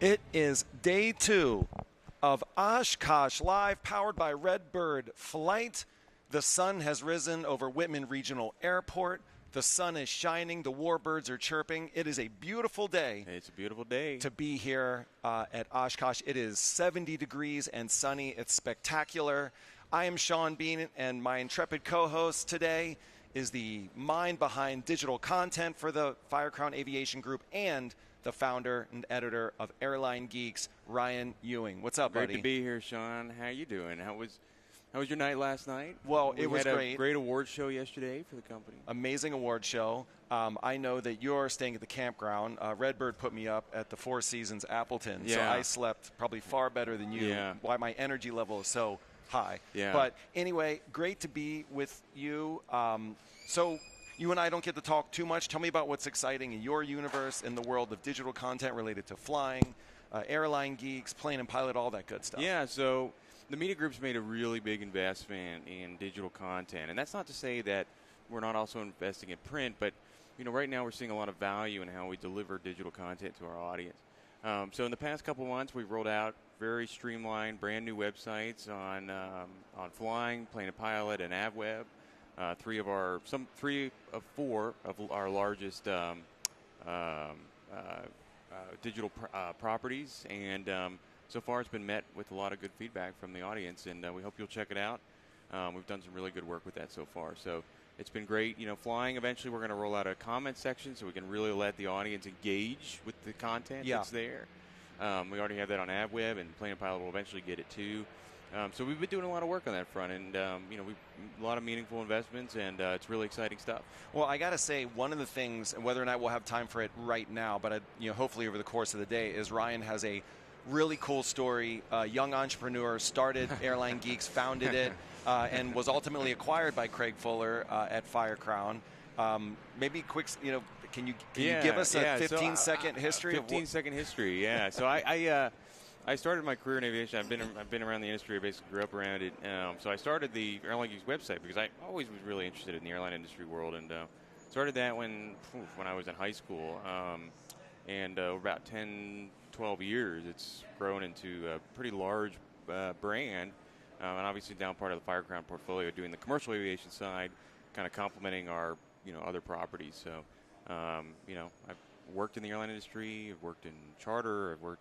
It is day 2 of Oshkosh Live, powered by Redbird Flight. The sun has risen over Whitman Regional Airport. The sun is shining. The warbirds are chirping. It is a beautiful day. It's a beautiful day to be here at Oshkosh. It is 70 degrees and sunny. It's spectacular. I am Sean Bean, and my intrepid co-host today is the mind behind digital content for the Firecrown Aviation Group and the founder and editor of Airline Geeks, Ryan Ewing. What's up, buddy? Great to be here, Sean. How you doing? How was your night last night? Well, it was great. great. A great award show yesterday for the company. Amazing award show. I know that you're staying at the campground. Redbird put me up at the Four Seasons Appleton, so I slept probably far better than you. Yeah. Why my energy level is so high. Yeah. But anyway, great to be with you. So you and I don't get to talk too much. Tell me about what's exciting in your universe in the world of digital content related to flying, Airline Geeks, Plane and Pilot, all that good stuff. Yeah, so the media group's made a really big investment in digital content. And that's not to say that we're not also investing in print, but right now we're seeing a lot of value in how we deliver digital content to our audience. So in the past couple months, we've rolled out very streamlined, brand new websites on flying, Plane and Pilot, and AvWeb. Three of four of our largest digital properties, and so far it's been met with a lot of good feedback from the audience, and we hope you'll check it out. We've done some really good work with that so far, so it's been great. Flying, eventually we're going to roll out a comment section so we can really let the audience engage with the content that's there. We already have that on AvWeb, and Plane and Pilot will eventually get it too. So we've been doing a lot of work on that front, and we've a lot of meaningful investments, and it's really exciting stuff. Well, I got to say, one of the things, and whether or not we'll have time for it right now, but hopefully over the course of the day, is Ryan has a really cool story. A young entrepreneur started Airline Geeks, founded it, and was ultimately acquired by Craig Fuller at Firecrown. Maybe quick, can you give us a 15-second history? 15-second history, yeah. So I started my career in aviation. I've been around the industry. I basically grew up around it. So I started the Airline Geeks website because I always was really interested in the airline industry world, and started that when I was in high school. And over about 10, 12 years, it's grown into a pretty large brand, and obviously now part of the Firecrown portfolio, doing the commercial aviation side, kind of complementing our other properties. So I've worked in the airline industry. I've worked in charter. I've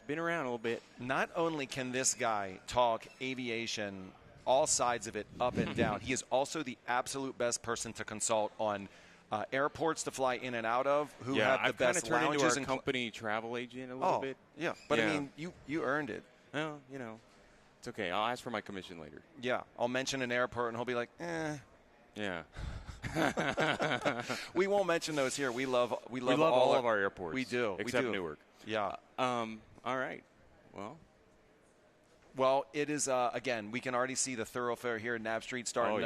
been around a little bit. Not only can this guy talk aviation, all sides of it, up and down, he is also the absolute best person to consult on airports to fly in and out of, who have the best lounges. I've turned into our company travel agent a little bit. Yeah, but I mean, you earned it. Well, it's okay. I'll ask for my commission later. Yeah, I'll mention an airport, and he'll be like, eh. Yeah. We won't mention those here. We love all of our airports. We do. Except Newark. Yeah. All right. Well, it is, again, we can already see the thoroughfare here at Nav Street starting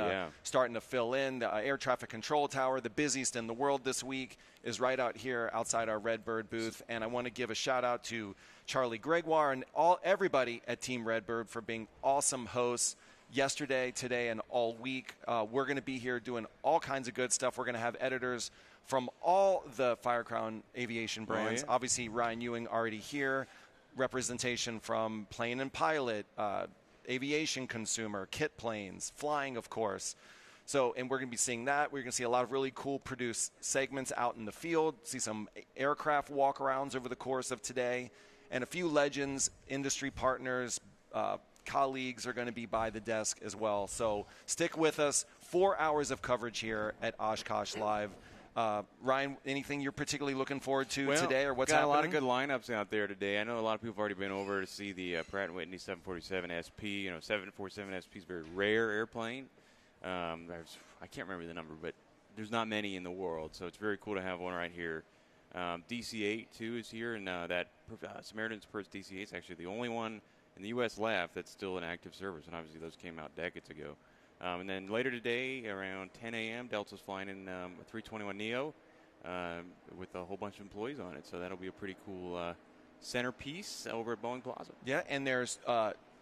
to fill in. The air traffic control tower, the busiest in the world this week, is right out here outside our Redbird booth. And I want to give a shout-out to Charlie Gregoire and everybody at Team Redbird for being awesome hosts yesterday, today, and all week. We're going to be here doing all kinds of good stuff. We're going to have editors from all the Firecrown aviation brands. Obviously, Ryan Ewing already here. Representation from Plane and Pilot, aviation consumer, kit planes, flying, of course. So, and we're going to be seeing that. We're going to see a lot of really cool produced segments out in the field, see some aircraft walk-arounds over the course of today, and a few legends, industry partners, colleagues are going to be by the desk as well. So stick with us. 4 hours of coverage here at Oshkosh Live. Ryan, anything you're particularly looking forward to today, or what's happening? Got a lot of good lineups out there today. I know a lot of people have already been over to see the Pratt & Whitney 747 SP. 747 SP is a very rare airplane. I can't remember the number, but there's not many in the world, so it's very cool to have one right here. DC-8, too, is here, and that Samaritan's Purse DC-8 is actually the only one in the U.S. left that's still in active service, and obviously those came out decades ago. And then later today, around 10 a.m., Delta's flying in a 321neo with a whole bunch of employees on it. So that'll be a pretty cool centerpiece over at Boeing Plaza. Yeah, and there's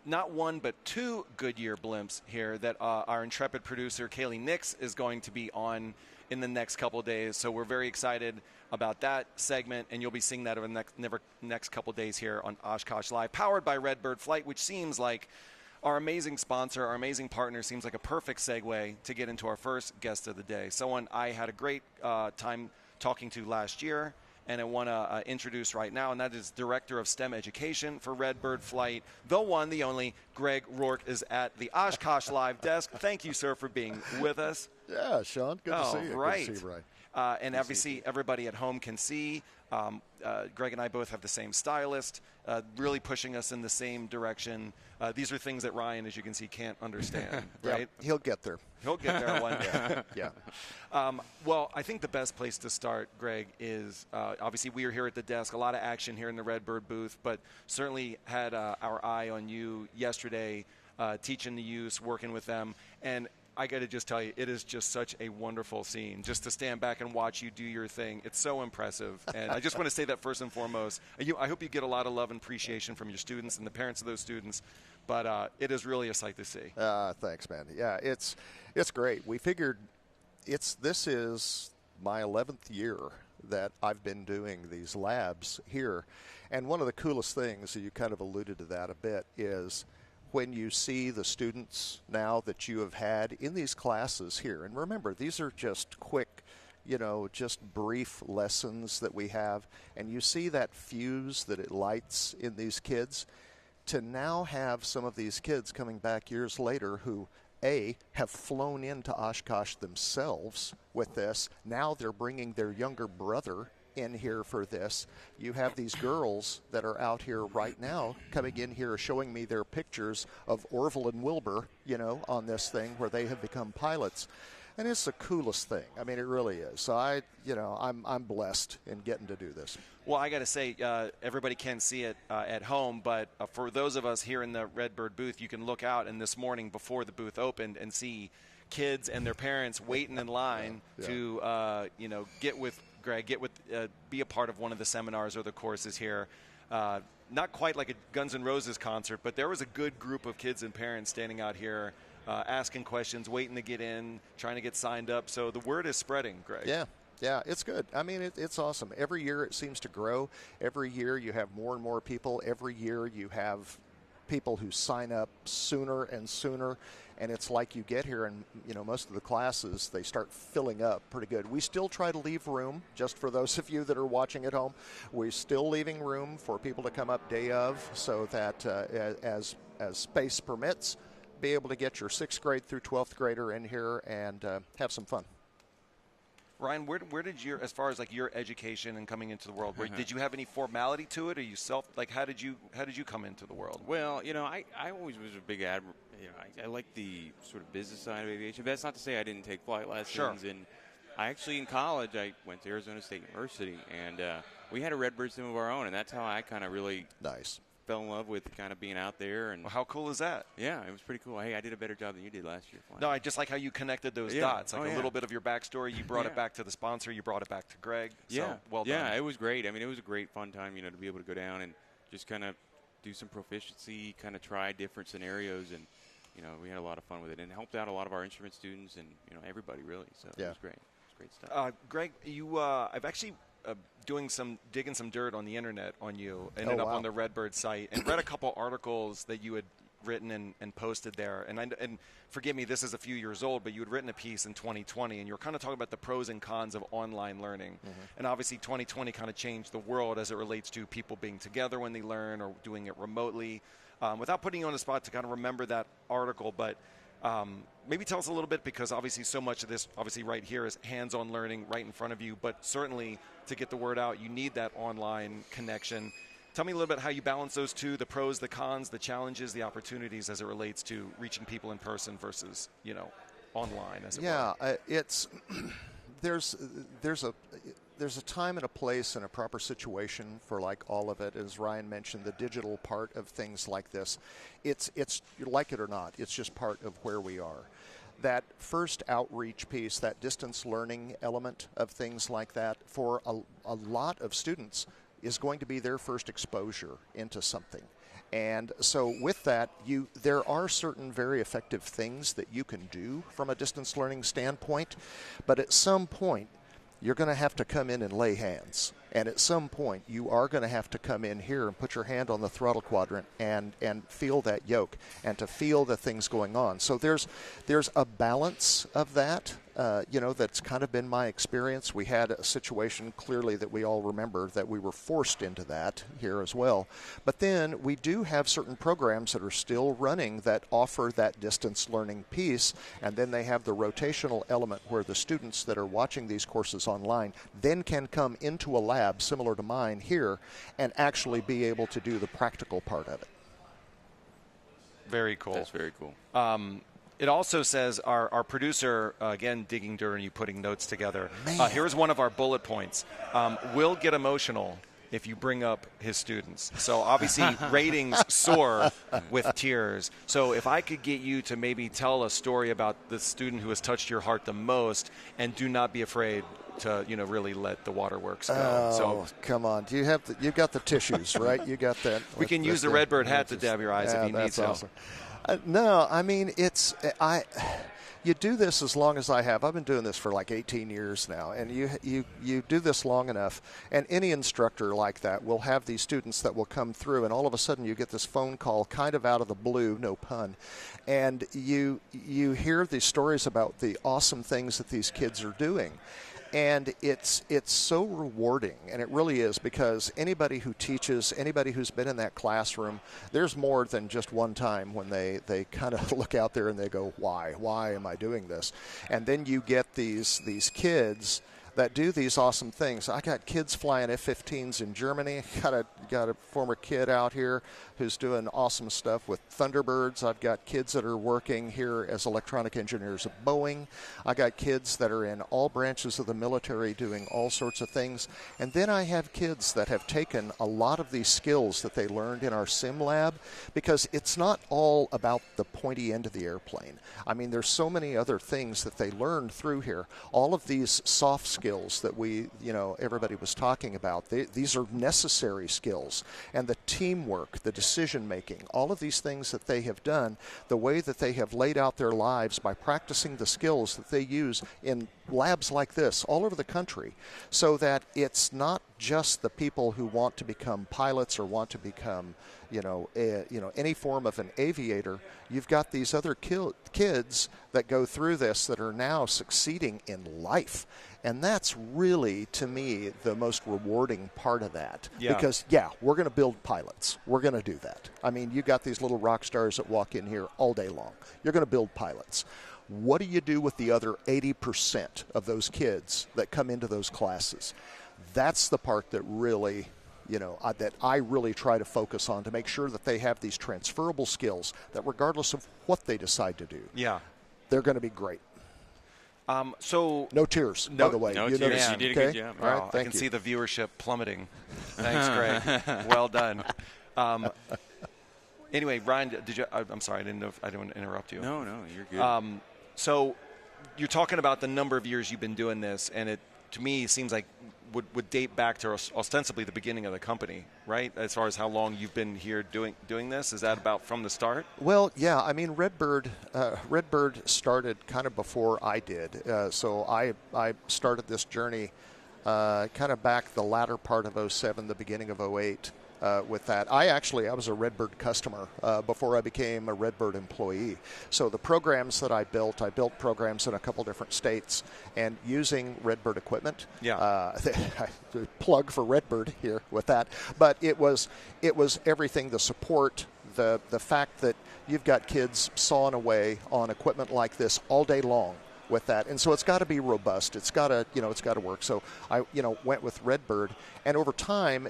not one but two Goodyear blimps here that our intrepid producer Kaylee Nix is going to be on in the next couple of days. So we're very excited about that segment, and you'll be seeing that over the next couple of days here on Oshkosh Live, powered by Redbird Flight, which seems like our amazing sponsor, our amazing partner, seems like a perfect segue to get into our first guest of the day. Someone I had a great time talking to last year, and I want to introduce right now, and that is Director of STEM Education for Redbird Flight, the one, the only, Greg Rourke is at the Oshkosh Live desk. Thank you, sir, for being with us. Yeah, Sean, good to see you. Right. Good to see you, Brian. And obviously, everybody at home can see Greg and I both have the same stylist, really pushing us in the same direction. These are things that Ryan, as you can see, can't understand, right? Yep, he'll get there. He'll get there one day. Yeah. Well, I think the best place to start, Greg, is obviously we are here at the desk. A lot of action here in the Redbird booth, but certainly had our eye on you yesterday, teaching the youth, working with them. And I got to just tell you, it is just such a wonderful scene just to stand back and watch you do your thing. It's so impressive. And I just want to say that first and foremost. I hope you get a lot of love and appreciation from your students and the parents of those students. But it is really a sight to see. Thanks, man. Yeah, it's great. We figured this is my 11th year that I've been doing these labs here. And one of the coolest things, you kind of alluded to that a bit, is when you see the students now that you have had in these classes here. And remember, these are just quick, just brief lessons that we have. And you see that fuse that it lights in these kids. To now have some of these kids coming back years later who, A, have flown into Oshkosh themselves with this. Now they're bringing their younger brother in here for this. You have these girls that are out here right now coming in here showing me their pictures of Orville and Wilbur, on this thing where they have become pilots. And it's the coolest thing. I mean, it really is. So I'm blessed in getting to do this. Well, I got to say, everybody can see it at home, but for those of us here in the Redbird booth, you can look out, and this morning before the booth opened and see kids and their parents waiting in line to, get with Greg, be a part of one of the seminars or the courses here. Not quite like a Guns N' Roses concert, but there was a good group of kids and parents standing out here asking questions, waiting to get in, trying to get signed up. So the word is spreading, Greg. Yeah, it's good. I mean, it's awesome. Every year it seems to grow. Every year you have more and more people. Every year you have people who sign up sooner and sooner. And it's like you get here and, most of the classes, they start filling up pretty good. We still try to leave room, just for those of you that are watching at home. We're still leaving room for people to come up day of so that as space permits, be able to get your 6th grade through 12th grader in here and have some fun. Ryan, where did as far as like your education and coming into the world, did you have any formality to it, or how did you come into the world? Well, I always was a big I like the sort of business side of aviation. But that's not to say I didn't take flight lessons. Sure. And I actually, in college, I went to Arizona State University, and we had a Redbird sim of our own, and that's how I kind of really fell in love with kind of being out there. And well, how cool is that? Yeah, it was pretty cool. Hey, I did a better job than you did last year flying. No, I just like how you connected those dots. Like a little bit of your backstory. You brought it back to the sponsor. You brought it back to Greg. So, well done. Yeah, it was great. I mean, it was a great fun time, to be able to go down and just kind of do some proficiency, kind of try different scenarios, and we had a lot of fun with it, and helped out a lot of our instrument students and everybody really. So it was great. It was great stuff. Greg, I've actually digging some dirt on the internet on you. Ended up on the Redbird site and read a couple articles that you had written and posted there. And forgive me, this is a few years old, but you had written a piece in 2020, and you were kind of talking about the pros and cons of online learning. Mm-hmm. And obviously 2020 kind of changed the world as it relates to people being together when they learn or doing it remotely. Without putting you on the spot to kind of remember that article, but maybe tell us a little bit, because obviously so much of this, obviously right here, is hands-on learning right in front of you, but certainly to get the word out, you need that online connection. Tell me a little bit how you balance those two, the pros, the cons, the challenges, the opportunities as it relates to reaching people in person versus, online, as it were. It's there's a time and a place and a proper situation for like all of it. As Ryan mentioned, the digital part of things like this, it's like it or not, it's just part of where we are. That first outreach piece, that distance learning element of things like that, for a lot of students is going to be their first exposure into something. And so with that, there are certain very effective things that you can do from a distance learning standpoint, but at some point, you're going to have to come in and lay hands. And at some point, you are going to have to come in here and put your hand on the throttle quadrant and feel that yoke and to feel the things going on. So there's a balance of that, that's kind of been my experience. We had a situation clearly that we all remember that we were forced into that here as well. But then we do have certain programs that are still running that offer that distance learning piece, and then they have the rotational element where the students that are watching these courses online then can come into a lab similar to mine here and actually be able to do the practical part of it. Very cool. That's very cool. It also says our producer, again, digging during you putting notes together. Here's one of our bullet points. Will get emotional if you bring up his students. So obviously ratings soar with tears. So if I could get you to maybe tell a story about the student who has touched your heart the most, and do not be afraid to really let the waterworks go. Oh, so come on! You've got the tissues, right? You got that. We can use the Redbird hat to dab your eyes if you need to. Awesome. No, I mean you do this as long as I have. I've been doing this for like 18 years now, and you do this long enough, and any instructor like that will have these students that will come through, and all of a sudden you get this phone call kind of out of the blue, no pun, and you hear these stories about the awesome things that these kids are doing. And it's so rewarding, and it really is, because anybody who teaches, anybody who's been in that classroom, there's more than just one time when they kind of look out there and they go, why am I doing this? And then you get these kids that do these awesome things. I got kids flying F-15s in Germany. Got a former kid out here who's doing awesome stuff with Thunderbirds. I've got kids that are working here as electronic engineers at Boeing. I got kids that are in all branches of the military doing all sorts of things. And then I have kids that have taken a lot of these skills that they learned in our sim lab, because it's not all about the pointy end of the airplane. I mean, there's so many other things that they learned through here. All of these soft skills that everybody was talking about, these are necessary skills. And the teamwork, the decision making, all of these things that they have done, the way that they have laid out their lives by practicing the skills that they use in labs like this all over the country, so that it's not just the people who want to become pilots or want to become any form of an aviator. You've got these other kids that go through this that are now succeeding in life. And that's really, to me, the most rewarding part of that. Yeah. Because, we're going to build pilots. We're going to do that. I mean, you got these little rock stars that walk in here all day long. You're going to build pilots. What do you do with the other 80% of those kids that come into those classes? That's the part that really, that I really try to focus on, to make sure that they have these transferable skills that regardless of what they decide to do, they're going to be great. So no tears, by the way. No tears. You did a good job. All right, I can see the viewership plummeting. Thanks, Greg. Well done. Anyway, Ryan, did you? I'm sorry, I didn't want to interrupt you. No, you're good. So you're talking about the number of years you've been doing this, and it, to me, seems like would date back to ostensibly the beginning of the company, right? As far as how long you've been here doing this, is that about from the start? Well, yeah. I mean, Redbird started kind of before I did. So I started this journey kind of back the latter part of 2007, the beginning of 2008. With that, I was a Redbird customer before I became a Redbird employee. So the programs that I built programs in a couple different states, and using Redbird equipment. Plug for Redbird here with that, but it was everything: the support, the fact that you've got kids sawing away on equipment like this all day long with that, and so it's got to be robust. It's got to work. So I went with Redbird, and over time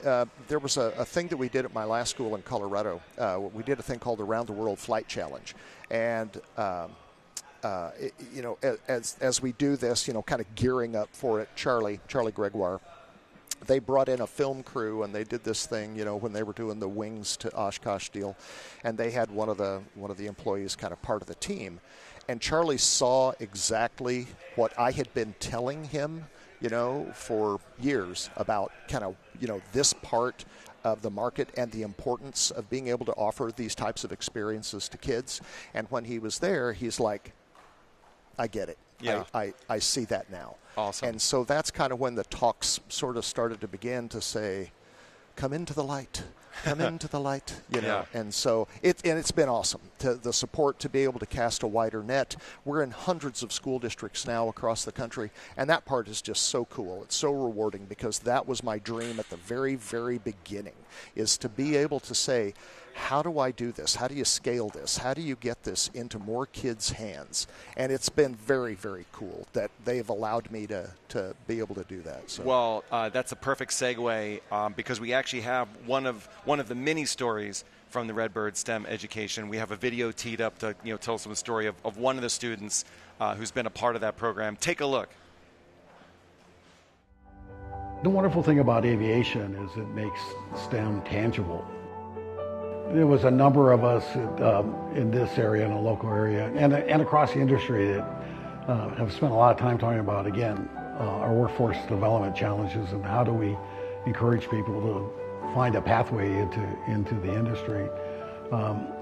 there was a thing that we did at my last school in Colorado. We did a thing called the Round the World Flight Challenge, and as we do this, kind of gearing up for it, Charlie Gregoire, they brought in a film crew, and they did this thing, when they were doing the Wings to Oshkosh deal, and they had one of the employees kind of part of the team. And Charlie saw exactly what I had been telling him, for years about kind of, this part of the market and the importance of being able to offer these types of experiences to kids. And when he was there, he's like, I get it. Yeah. I see that now. Awesome. And so that's kind of when the talks sort of started to begin to say, come into the light. Come into the light, you know. Yeah. And so it's been awesome. The support to be able to cast a wider net. We're in hundreds of school districts now across the country, and that part is just so cool. It's so rewarding because that was my dream at the very, very beginning, is to be able to say, how do I do this? How do you scale this? How do you get this into more kids' hands? And it's been very, very cool that they've allowed me to be able to do that. So. Well, that's a perfect segue because we actually have one of the mini stories from the Redbird STEM education. We have a video teed up to tell us the story of one of the students who's been a part of that program. Take a look. The wonderful thing about aviation is it makes STEM tangible. There was a number of us in this area, in the local area, and across the industry that have spent a lot of time talking about, again, our workforce development challenges and how do we encourage people to find a pathway into the industry.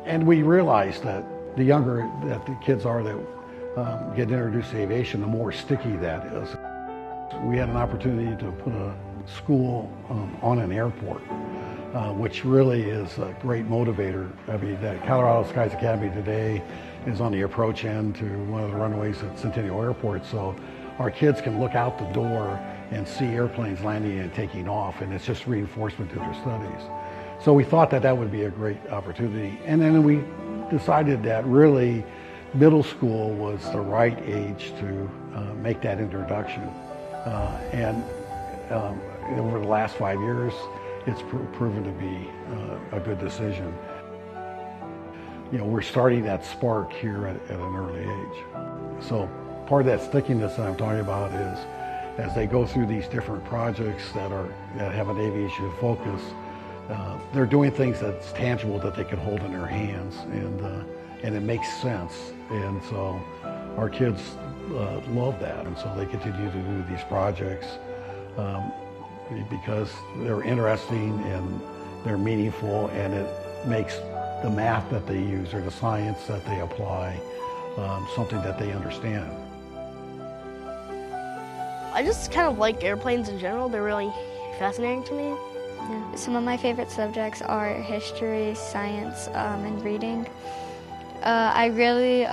And we realized that the younger that the kids are that get introduced to aviation, the more sticky that is. We had an opportunity to put a school on an airport. Which really is a great motivator. I mean, the Colorado Skies Academy today is on the approach end to one of the runways at Centennial Airport, so our kids can look out the door and see airplanes landing and taking off, and it's just reinforcement to their studies. So we thought that would be a great opportunity, and then we decided that really middle school was the right age to make that introduction. And over the last 5 years, it's proven to be a good decision. We're starting that spark here at an early age. So part of that stickiness that I'm talking about is as they go through these different projects that have an aviation focus, they're doing things that's tangible that they can hold in their hands, and it makes sense. And so our kids love that, and so they continue to do these projects. Because they're interesting and they're meaningful, and it makes the math that they use or the science that they apply something that they understand. I just kind of like airplanes in general. They're really fascinating to me. Yeah. Some of my favorite subjects are history, science, and reading. I really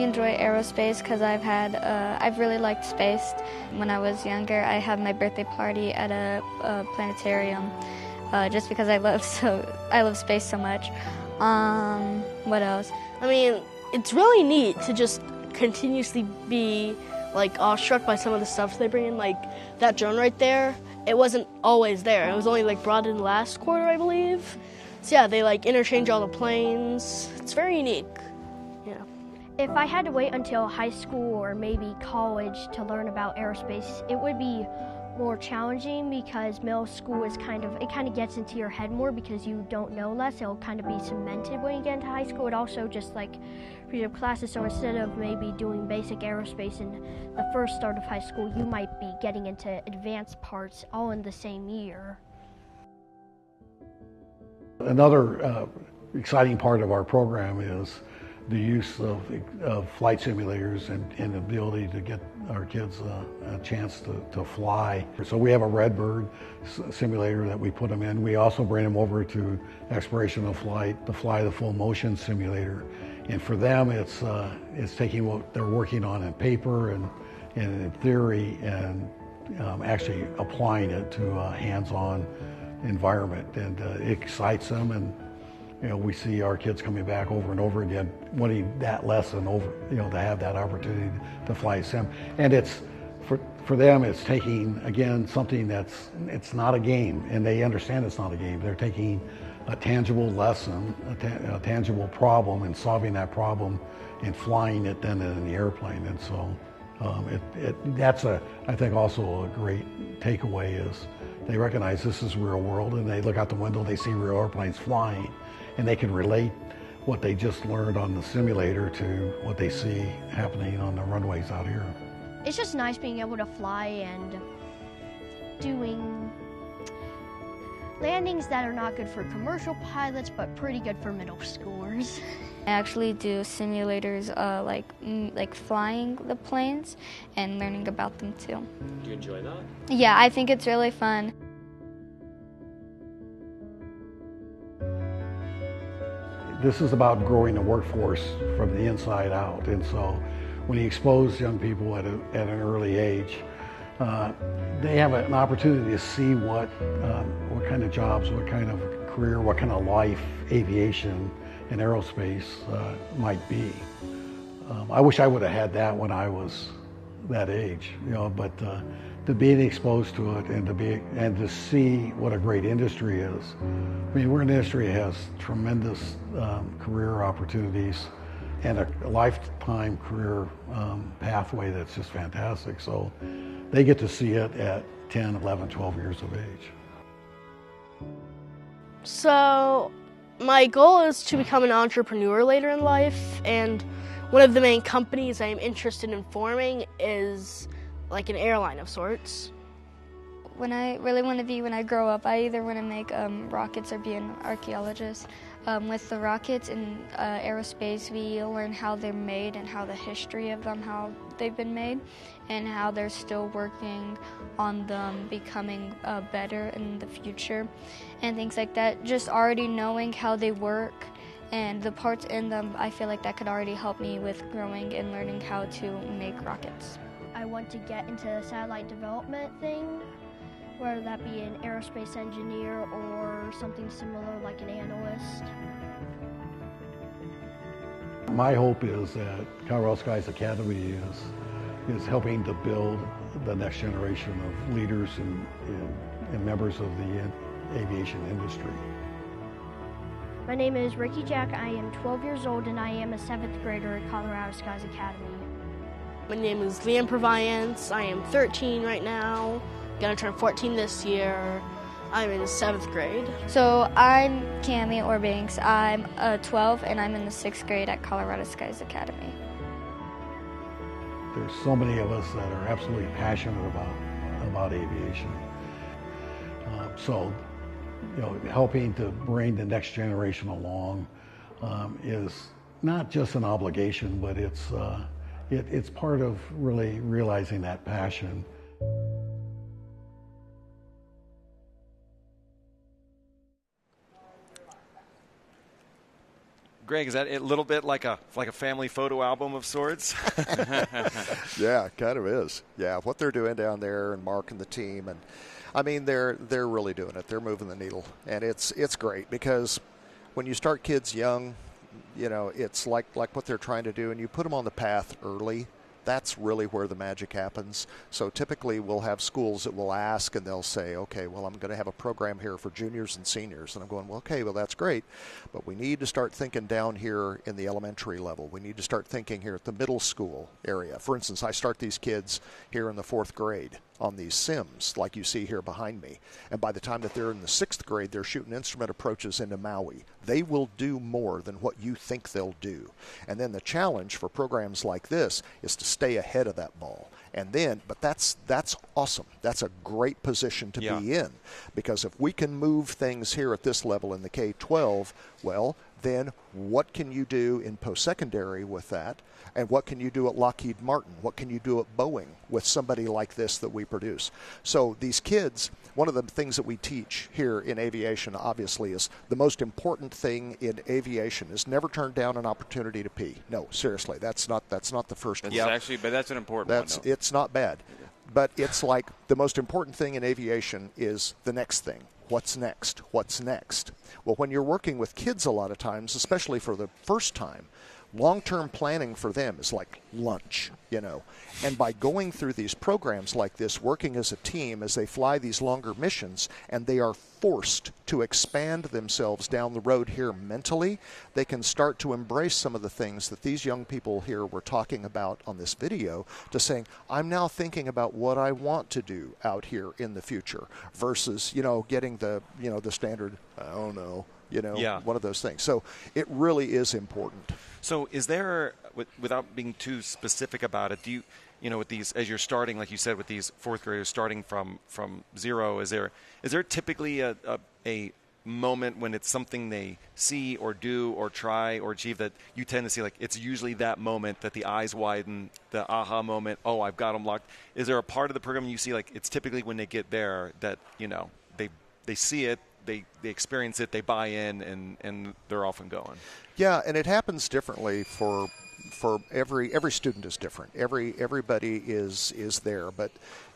enjoy aerospace because I've really liked space. When I was younger, I had my birthday party at a planetarium, just because I love space so much. What else? I mean, it's really neat to just continuously be awestruck by some of the stuff they bring in, like that drone right there. It wasn't always there. It was only brought in last quarter, I believe. So yeah, they interchange all the planes. It's very unique. Yeah. If I had to wait until high school or maybe college to learn about aerospace, it would be more challenging because middle school is kind of gets into your head more because you don't know less. It'll kind of be cemented when you get into high school. It also just frees up classes. So instead of maybe doing basic aerospace in the first start of high school, you might be getting into advanced parts all in the same year. Another exciting part of our program is the use of flight simulators and the ability to get our kids a chance to fly. So we have a Redbird simulator that we put them in. We also bring them over to Exploration of Flight to fly the full motion simulator. And for them, it's taking what they're working on in paper and in theory and actually applying it to a hands-on environment, and it excites them, and we see our kids coming back over and over again wanting that lesson over, to have that opportunity to fly a sim. And it's for them, it's taking again something it's not a game, and they understand it's not a game. They're taking a tangible lesson, a tangible problem, and solving that problem and flying it then in the airplane. And so that's I think also a great takeaway is they recognize this is real world, and they look out the window, they see real airplanes flying, and they can relate what they just learned on the simulator to what they see happening on the runways out here. It's just nice being able to fly and doing Landings that are not good for commercial pilots, but pretty good for middle schoolers. I actually do simulators like flying the planes and learning about them too. Do you enjoy that? Yeah, I think it's really fun. This is about growing the workforce from the inside out, and so when you expose young people at an early age, they have an opportunity to see what kind of jobs, what kind of career, what kind of life aviation and aerospace might be. I wish I would have had that when I was that age, but to be exposed to it and to see what a great industry is. I mean, we're an industry that has tremendous career opportunities and a lifetime career pathway that's just fantastic. So they get to see it at 10, 11, 12 years of age. So my goal is to become an entrepreneur later in life, and one of the main companies I'm interested in forming is like an airline of sorts. When I really want to be, when I grow up, I either want to make rockets or be an archaeologist. With the rockets in aerospace, we learn how they're made and how the history of them, how they've been made, and how they're still working on them becoming better in the future, and things like that. Just already knowing how they work and the parts in them, I feel like that could already help me with growing and learning how to make rockets. I want to get into the satellite development thing, whether that be an aerospace engineer or something similar like an analyst. My hope is that Colorado Skies Academy is helping to build the next generation of leaders and members of the aviation industry. My name is Ricky Jack. I am 12 years old and I am a 7th grader at Colorado Skies Academy. My name is Liam Proviance. I am 13 right now. Gonna turn 14 this year. I'm in 7th grade. So I'm Cami Orbanks. I'm 12 and I'm in the 6th grade at Colorado Skies Academy. There's so many of us that are absolutely passionate about aviation. So, helping to bring the next generation along is not just an obligation, but it's part of really realizing that passion. Greg, is that a little bit like a family photo album of sorts? Yeah, it kind of is. Yeah, what they're doing down there, and Mark and the team, and I mean they're really doing it. They're moving the needle, and it's great because when you start kids young, it's like what they're trying to do, and you put them on the path early. That's really where the magic happens. So typically we'll have schools that will ask and they'll say, okay, well, I'm going to have a program here for juniors and seniors. And I'm going, well, okay, well, that's great. But we need to start thinking down here in the elementary level. We need to start thinking here at the middle school area. For instance, I start these kids here in the 4th grade on these sims like you see here behind me. And by the time that they're in the 6th grade, they're shooting instrument approaches into Maui. They will do more than what you think they'll do. And then the challenge for programs like this is to stay ahead of that ball. And then, but that's awesome. That's a great position to be in, because if we can move things here at this level in the K-12, well, then what can you do in post-secondary with that? And what can you do at Lockheed Martin? What can you do at Boeing with somebody like this that we produce? So these kids, one of the things that we teach here in aviation, obviously, is the most important thing in aviation is never turn down an opportunity to pee. No, seriously, that's not the first one. Actually, but that's an important one. Though. It's not bad. But it's like the most important thing in aviation is the next thing. What's next? What's next? Well, when you're working with kids a lot of times, especially for the first time, long-term planning for them is like lunch, And by going through these programs like this, working as a team as they fly these longer missions, and they are forced to expand themselves down the road here mentally, they can start to embrace some of the things that these young people here were talking about on this video, to saying, I'm now thinking about what I want to do out here in the future, versus, getting the standard, I don't know, one of those things. So it really is important. So is there, without being too specific about it, with these, as you're starting, like you said, with these fourth graders starting from zero, is there typically a moment when it's something they see or do or try or achieve that you tend to see, like it's usually that moment that the eyes widen, the aha moment, oh, I've got them locked? Is there a part of the program you see, like it's typically when they get there that, they see it, they experience it, they buy in, and they're off and going? Yeah, and it happens differently for every student is different. Everybody is there, but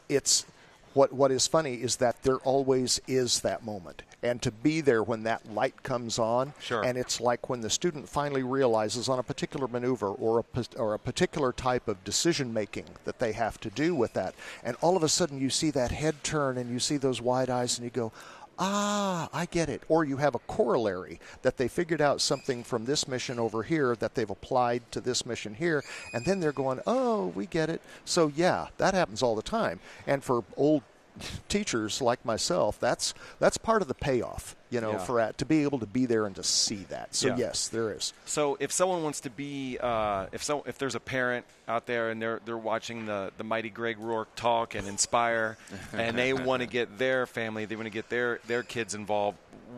it's what is funny is that there always is that moment, and to be there when that light comes on. Sure. And it's like when the student finally realizes on a particular maneuver or a particular type of decision making that they have to do with that, and all of a sudden you see that head turn and you see those wide eyes and you go, I get it. Or you have a corollary that they figured out something from this mission over here that they've applied to this mission here, and then they're going, oh, we get it. So yeah, that happens all the time. And for old teachers like myself, that's part of the payoff, to be able to be there and to see that. So yes, there is. So if someone wants to be, if there's a parent out there and they're watching the mighty Greg Rourke talk and inspire, and they want to get their family, they want to get their kids involved,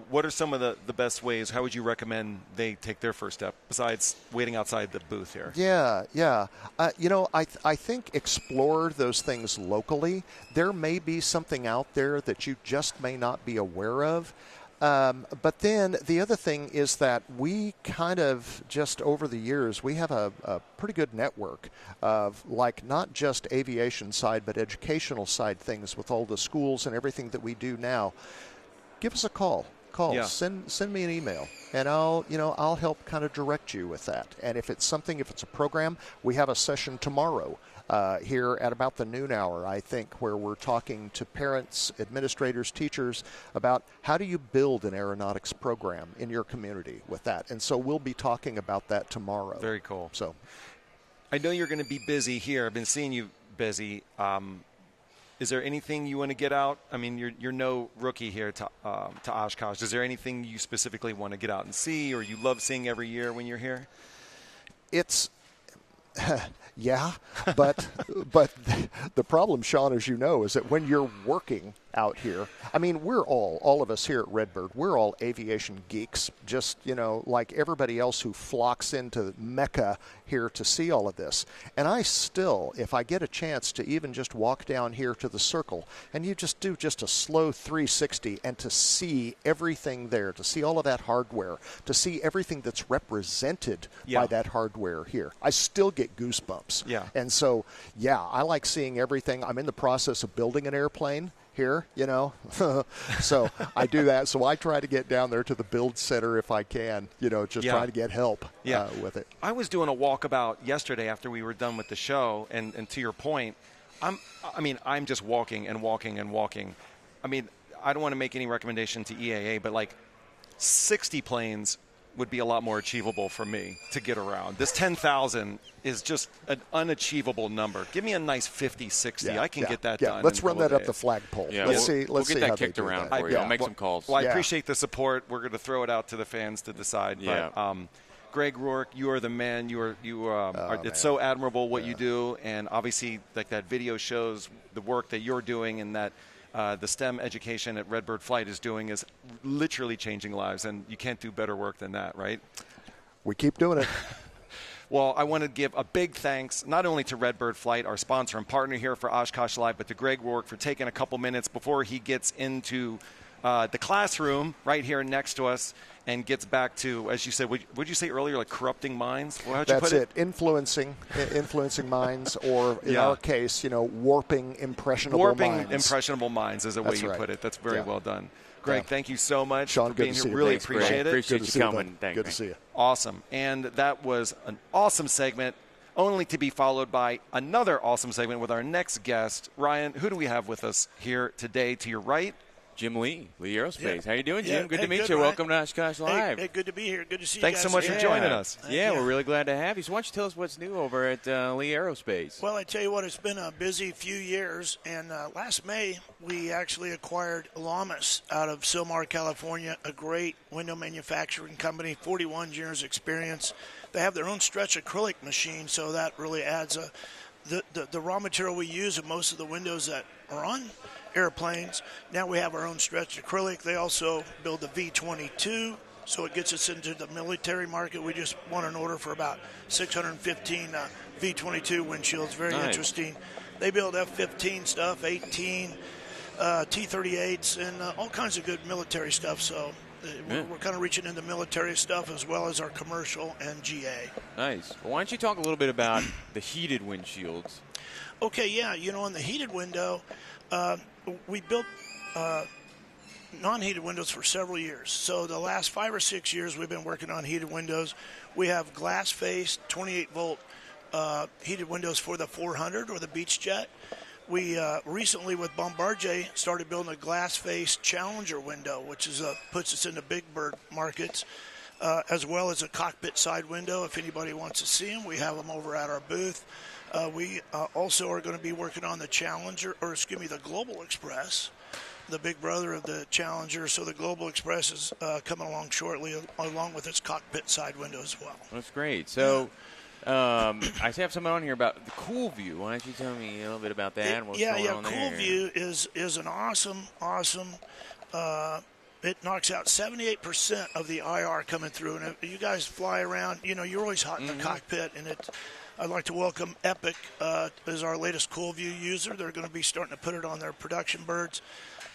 what are some of the best ways? How would you recommend they take their first step besides waiting outside the booth here? Yeah. I think explore those things locally. There may be something out there that you just may not be aware of. But then the other thing is that we kind of just over the years, we have a pretty good network of not just aviation side, but educational side things with all the schools and everything that we do now. Give us a call. Yeah. Send me an email, and I'll help kind of direct you with that. And if it's a program, we have a session tomorrow here at about the noon hour, I think, where we're talking to parents, administrators, teachers about how do you build an aeronautics program in your community with that. And so we'll be talking about that tomorrow. Very cool. So I know you're going to be busy here. I've been seeing you busy. Is there anything you want to get out? I mean, you're no rookie here to Oshkosh. Is there anything you specifically want to get out and see, or you love seeing every year when you're here? It's yeah, but the problem, Sean, as you know, is that when you're working out here, I mean, we're all of us here at Redbird, we're all aviation geeks, just, like everybody else who flocks into Mecca here to see all of this. And I still, if I get a chance to even just walk down here to the circle and you just do just a slow 360 and to see everything there, to see all of that hardware, to see everything that's represented by that hardware here, I still get goosebumps. Yeah. And so, I like seeing everything. I'm in the process of building an airplane here, so I do that. So I try to get down there to the build center if I can, try to get help with it. I was doing a walkabout yesterday after we were done with the show, and to your point, I'm just walking and walking and walking. I mean, I don't want to make any recommendation to EAA, but 60 planes would be a lot more achievable for me to get around. This 10,000 is just an unachievable number. Give me a nice 50, 60. I can get that done. Let's run that up the flagpole. Yeah, let's see we'll get that how kicked they do around that. for you. I'll make some calls. Well, I appreciate the support. We're going to throw it out to the fans to decide. Yeah. But, Greg Rourke, you are the man. It's so admirable what you do, and obviously, that video shows the work that you're doing, and that the STEM education at Redbird Flight is doing is literally changing lives, and you can't do better work than that, right? We keep doing it. Well, I want to give a big thanks not only to Redbird Flight, our sponsor and partner here for Oshkosh Live, but to Greg Rourke for taking a couple minutes before he gets into the classroom right here next to us and gets back to, as you said, would you say earlier, corrupting minds? How'd you put it? Influencing minds, or in our case, warping impressionable minds. Impressionable minds is the way you put it. That's very well done. Greg, thank you so much Sean, for being here. Really appreciate it. Appreciate you coming. Thanks, good to see you. Awesome. And that was an awesome segment, only to be followed by another awesome segment with our next guest. Ryan, who do we have with us here today to your right? Jim Lee Aerospace. How you doing, Jim? Yeah. Good to meet good, you. Ryan. Welcome to Oshkosh Live. Hey, good to be here. Good to see Thanks you guys. so much for joining us. Yeah, we're really glad to have you. So why don't you tell us what's new over at Lee Aerospace? Well, I tell you what, it's been a busy few years, and last May we actually acquired Lamas out of Silmar, California, a great window manufacturing company, 41 years experience. They have their own stretch acrylic machine, so that really adds the raw material we use in most of the windows that are on airplanes. Now we have our own stretched acrylic. They also build the V-22, so it gets us into the military market. We just won an order for about 615 V-22 windshields. Very interesting. They build F-15 stuff, 18, T-38s, and all kinds of good military stuff. So we're kind of reaching into military stuff as well as our commercial and GA. Nice. Well, why don't you talk a little bit about the heated windshields? Okay, yeah. On the heated window, we built non-heated windows for several years. So the last 5 or 6 years we've been working on heated windows. We have glass-faced 28-volt heated windows for the 400 or the Beach Jet. We recently with Bombardier started building a glass-faced Challenger window, which is puts us into big bird markets, as well as a cockpit side window. If anybody wants to see them, we have them over at our booth. We also are going to be working on the the Global Express, the big brother of the Challenger. So the Global Express is coming along shortly, along with its cockpit side window as well. That's great. So I have something on here about the Cool View. Why don't you tell me a little bit about that and what's going on there? Cool View is an awesome. It knocks out 78% of the IR coming through. And if you guys fly around, you're always hot in the cockpit, and I'd like to welcome Epic as our latest Cool View user. They're going to be starting to put it on their production birds.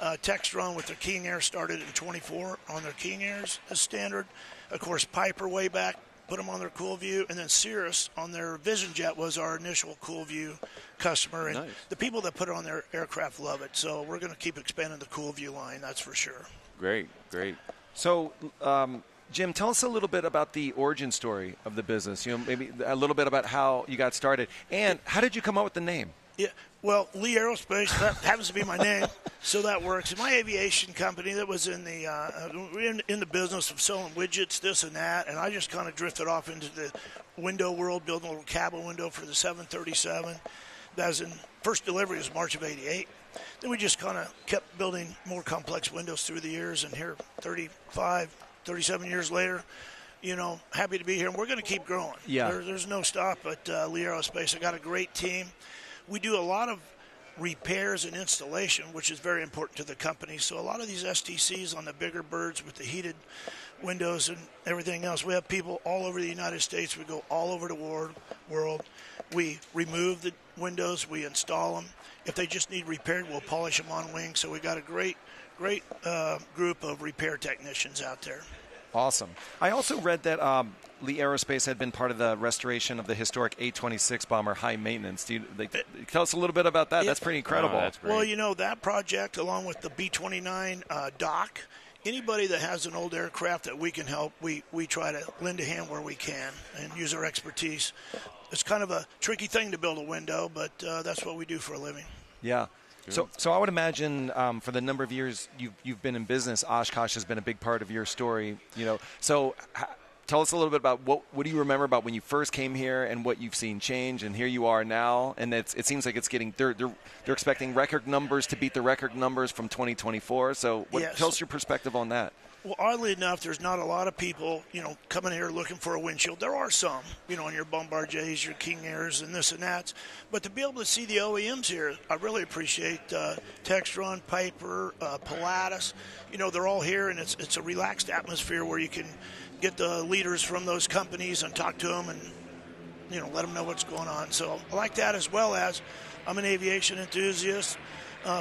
Textron with their King Air started in 24 on their King Airs as standard. Of course, Piper way back put them on their Cool View, and then Cirrus on their Vision Jet was our initial Cool View customer. And the people that put it on their aircraft love it. So we're going to keep expanding the Cool View line, that's for sure. Great. So, Jim, tell us a little bit about the origin story of the business. Maybe a little bit about how you got started, and how did you come up with the name? Yeah, well, Lee Aerospace, that happens to be my name, so that works. My aviation company that was in the business of selling widgets, this and that, and I just kind of drifted off into the window world, building a little cabin window for the 737. That was in first delivery was March of '88. Then we just kind of kept building more complex windows through the years, and here 37 years later, happy to be here, and we're going to keep growing. Yeah. There's no stop at Lee Aerospace. I got a great team. We do a lot of repairs and installation, which is very important to the company. So a lot of these STCs on the bigger birds with the heated windows and everything else, we have people all over the United States. We go all over the world. We remove the windows. We install them. If they just need repaired, we'll polish them on wing. So we got a great group of repair technicians out there. Awesome. I also read that Lee Aerospace had been part of the restoration of the historic A-26 bomber High Maintenance. Tell us a little bit about that. That's pretty incredible. That's great. Well, that project, along with the B-29 dock, anybody that has an old aircraft that we can help, we try to lend a hand where we can and use our expertise. It's kind of a tricky thing to build a window, but that's what we do for a living. Yeah. So I would imagine for the number of years you've been in business, Oshkosh has been a big part of your story. So tell us a little bit about what do you remember about when you first came here and what you've seen change, and here you are now, and it seems like it's getting they're expecting record numbers to beat the record numbers from 2024. So tell us your perspective on that. Well, oddly enough, there's not a lot of people, coming here looking for a windshield. There are some, on your Bombardiers, your King Airs, and this and that. But to be able to see the OEMs here, I really appreciate Textron, Piper, Pilatus. They're all here, and it's a relaxed atmosphere where you can get the leaders from those companies and talk to them and, let them know what's going on. So I like that, as well as I'm an aviation enthusiast.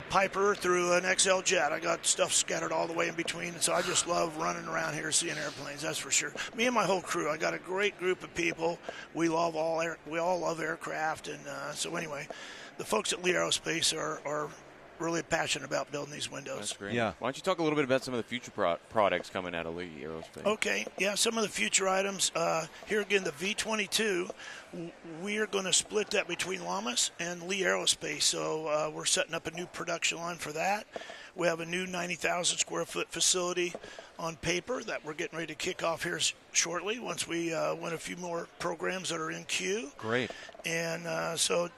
Piper through an XL jet. I got stuff scattered all the way in between, and so I just love running around here seeing airplanes, that's for sure. Me and my whole crew, I got a great group of people. We all love aircraft, and so anyway, the folks at Lee Aerospace are really passionate about building these windows. That's great. Yeah. Why don't you talk a little bit about some of the future products coming out of Lee Aerospace? Okay. Yeah, some of the future items. Here again, the V-22. We are going to split that between Llamas and Lee Aerospace. So we're setting up a new production line for that. We have a new 90,000 square foot facility on paper that we're getting ready to kick off here shortly once we win a few more programs that are in queue. Great. And so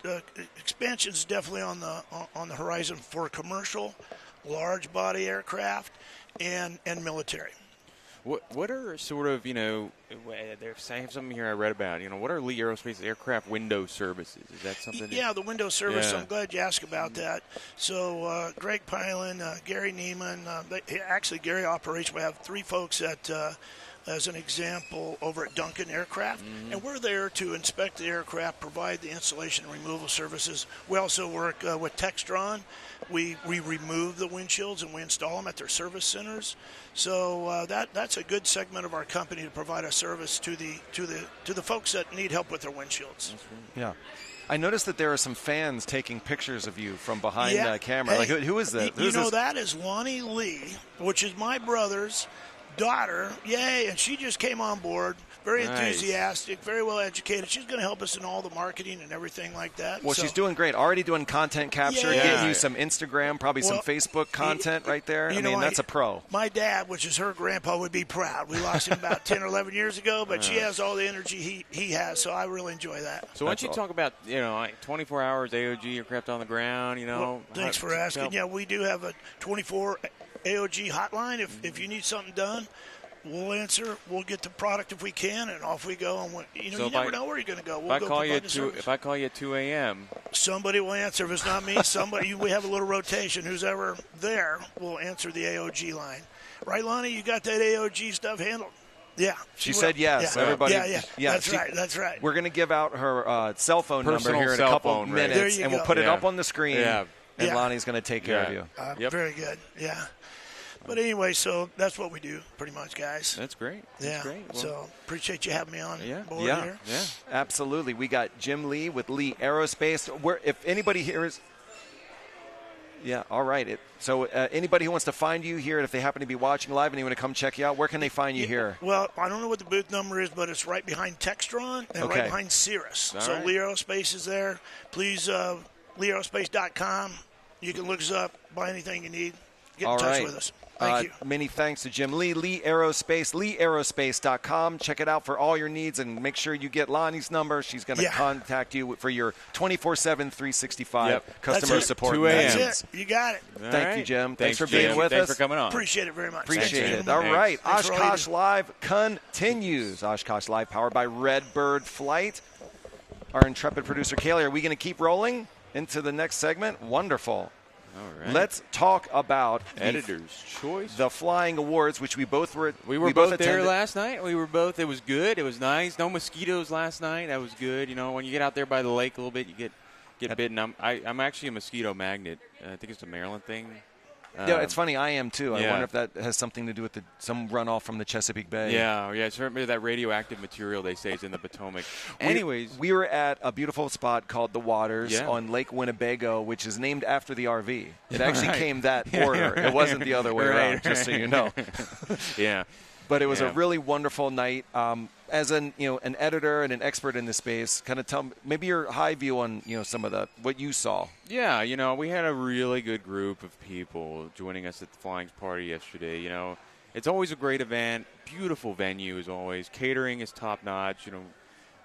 expansion is definitely on the horizon for commercial, large body aircraft, and military. What are sort of, I have something here I read about, what are Lee Aerospace aircraft window services? Is that something? Yeah, the window service, I'm glad you asked about that. So Greg Pilon, Gary Neiman, actually Gary operates, we have 3 folks that as an example, over at Duncan Aircraft. Mm-hmm. And we're there to inspect the aircraft, provide the installation and removal services. We also work with Textron. We remove the windshields and we install them at their service centers. So that's a good segment of our company to provide a service to the folks that need help with their windshields. Yeah. I noticed that there are some fans taking pictures of you from behind the camera. Hey, like, who is that? That is Lonnie Lee, which is my brother's daughter. Yay, and she just came on board. Very enthusiastic, very well educated. She's going to help us in all the marketing and everything like that. Well, she's doing great. Already doing content capture, getting you some Instagram, probably some Facebook content right there. I mean, that's a pro. My dad, which is her grandpa, would be proud. We lost him about 10 or 11 years ago, but she has all the energy he has, so I really enjoy that. So why don't you talk about, 24 hours AOG aircraft on the ground, Well, thanks for asking. Yeah, we do have a 24 AOG hotline. If you need something done, we'll answer. We'll get the product if we can, and off we go. And you never know where you're going to go. We'll if I call you at 2 a.m., somebody will answer. If it's not me, somebody. We have a little rotation. Who's ever there will answer the AOG line. Right, Lonnie? You got that AOG stuff handled? Yeah. She said yes. Yeah. Everybody. Yeah. That's right. We're going to give out her cell phone number here in a couple minutes, and we'll put it up on the screen. Yeah. And Lonnie's going to take care of you. Very good. Yeah. But anyway, so that's what we do pretty much, guys. That's great. Well, so appreciate you having me on board here. Yeah, absolutely. We got Jim Lee with Lee Aerospace. If anybody here is – yeah, all right. So anybody who wants to find you here, if they happen to be watching live and they want to come check you out, where can they find you here? Well, I don't know what the booth number is, but it's right behind Textron and right behind Cirrus. So Lee Aerospace is there. Please, LeeAerospace.com. You can look us up, buy anything you need. Get in touch with us. Thank you. Many thanks to Jim Lee, Lee Aerospace, LeeAerospace.com. Check it out for all your needs and make sure you get Lonnie's number. She's going to contact you for your 24/7, 365 customer support. 2 a.m. That's it. You got it. Thank you, Jim. Thanks for being with us. Thanks for coming on. Appreciate it very much. Appreciate it. All right. Oshkosh Live continues. Oshkosh Live powered by Redbird Flight. Our intrepid producer, Kaylee, are we going to keep rolling into the next segment? Wonderful. All right. Let's talk about Editor's Choice, the Flying Awards, which we both were. We were both there last night. We were both. It was good. It was nice. No mosquitoes last night. That was good. When you get out there by the lake a little bit, you get bitten. I'm actually a mosquito magnet. I think it's a Maryland thing. Yeah, it's funny. I am too. I wonder if that has something to do with some runoff from the Chesapeake Bay. Yeah. It's that radioactive material they say is in the Potomac. Anyways, we were at a beautiful spot called The Waters on Lake Winnebago, which is named after the RV. It actually came that order. It wasn't the other way around. Just so you know. Yeah. But it was a really wonderful night. As an editor and an expert in this space, kind of tell me maybe your high view on some of what you saw. Yeah, we had a really good group of people joining us at the Flying Party yesterday. It's always a great event, beautiful venue as always. Catering is top notch.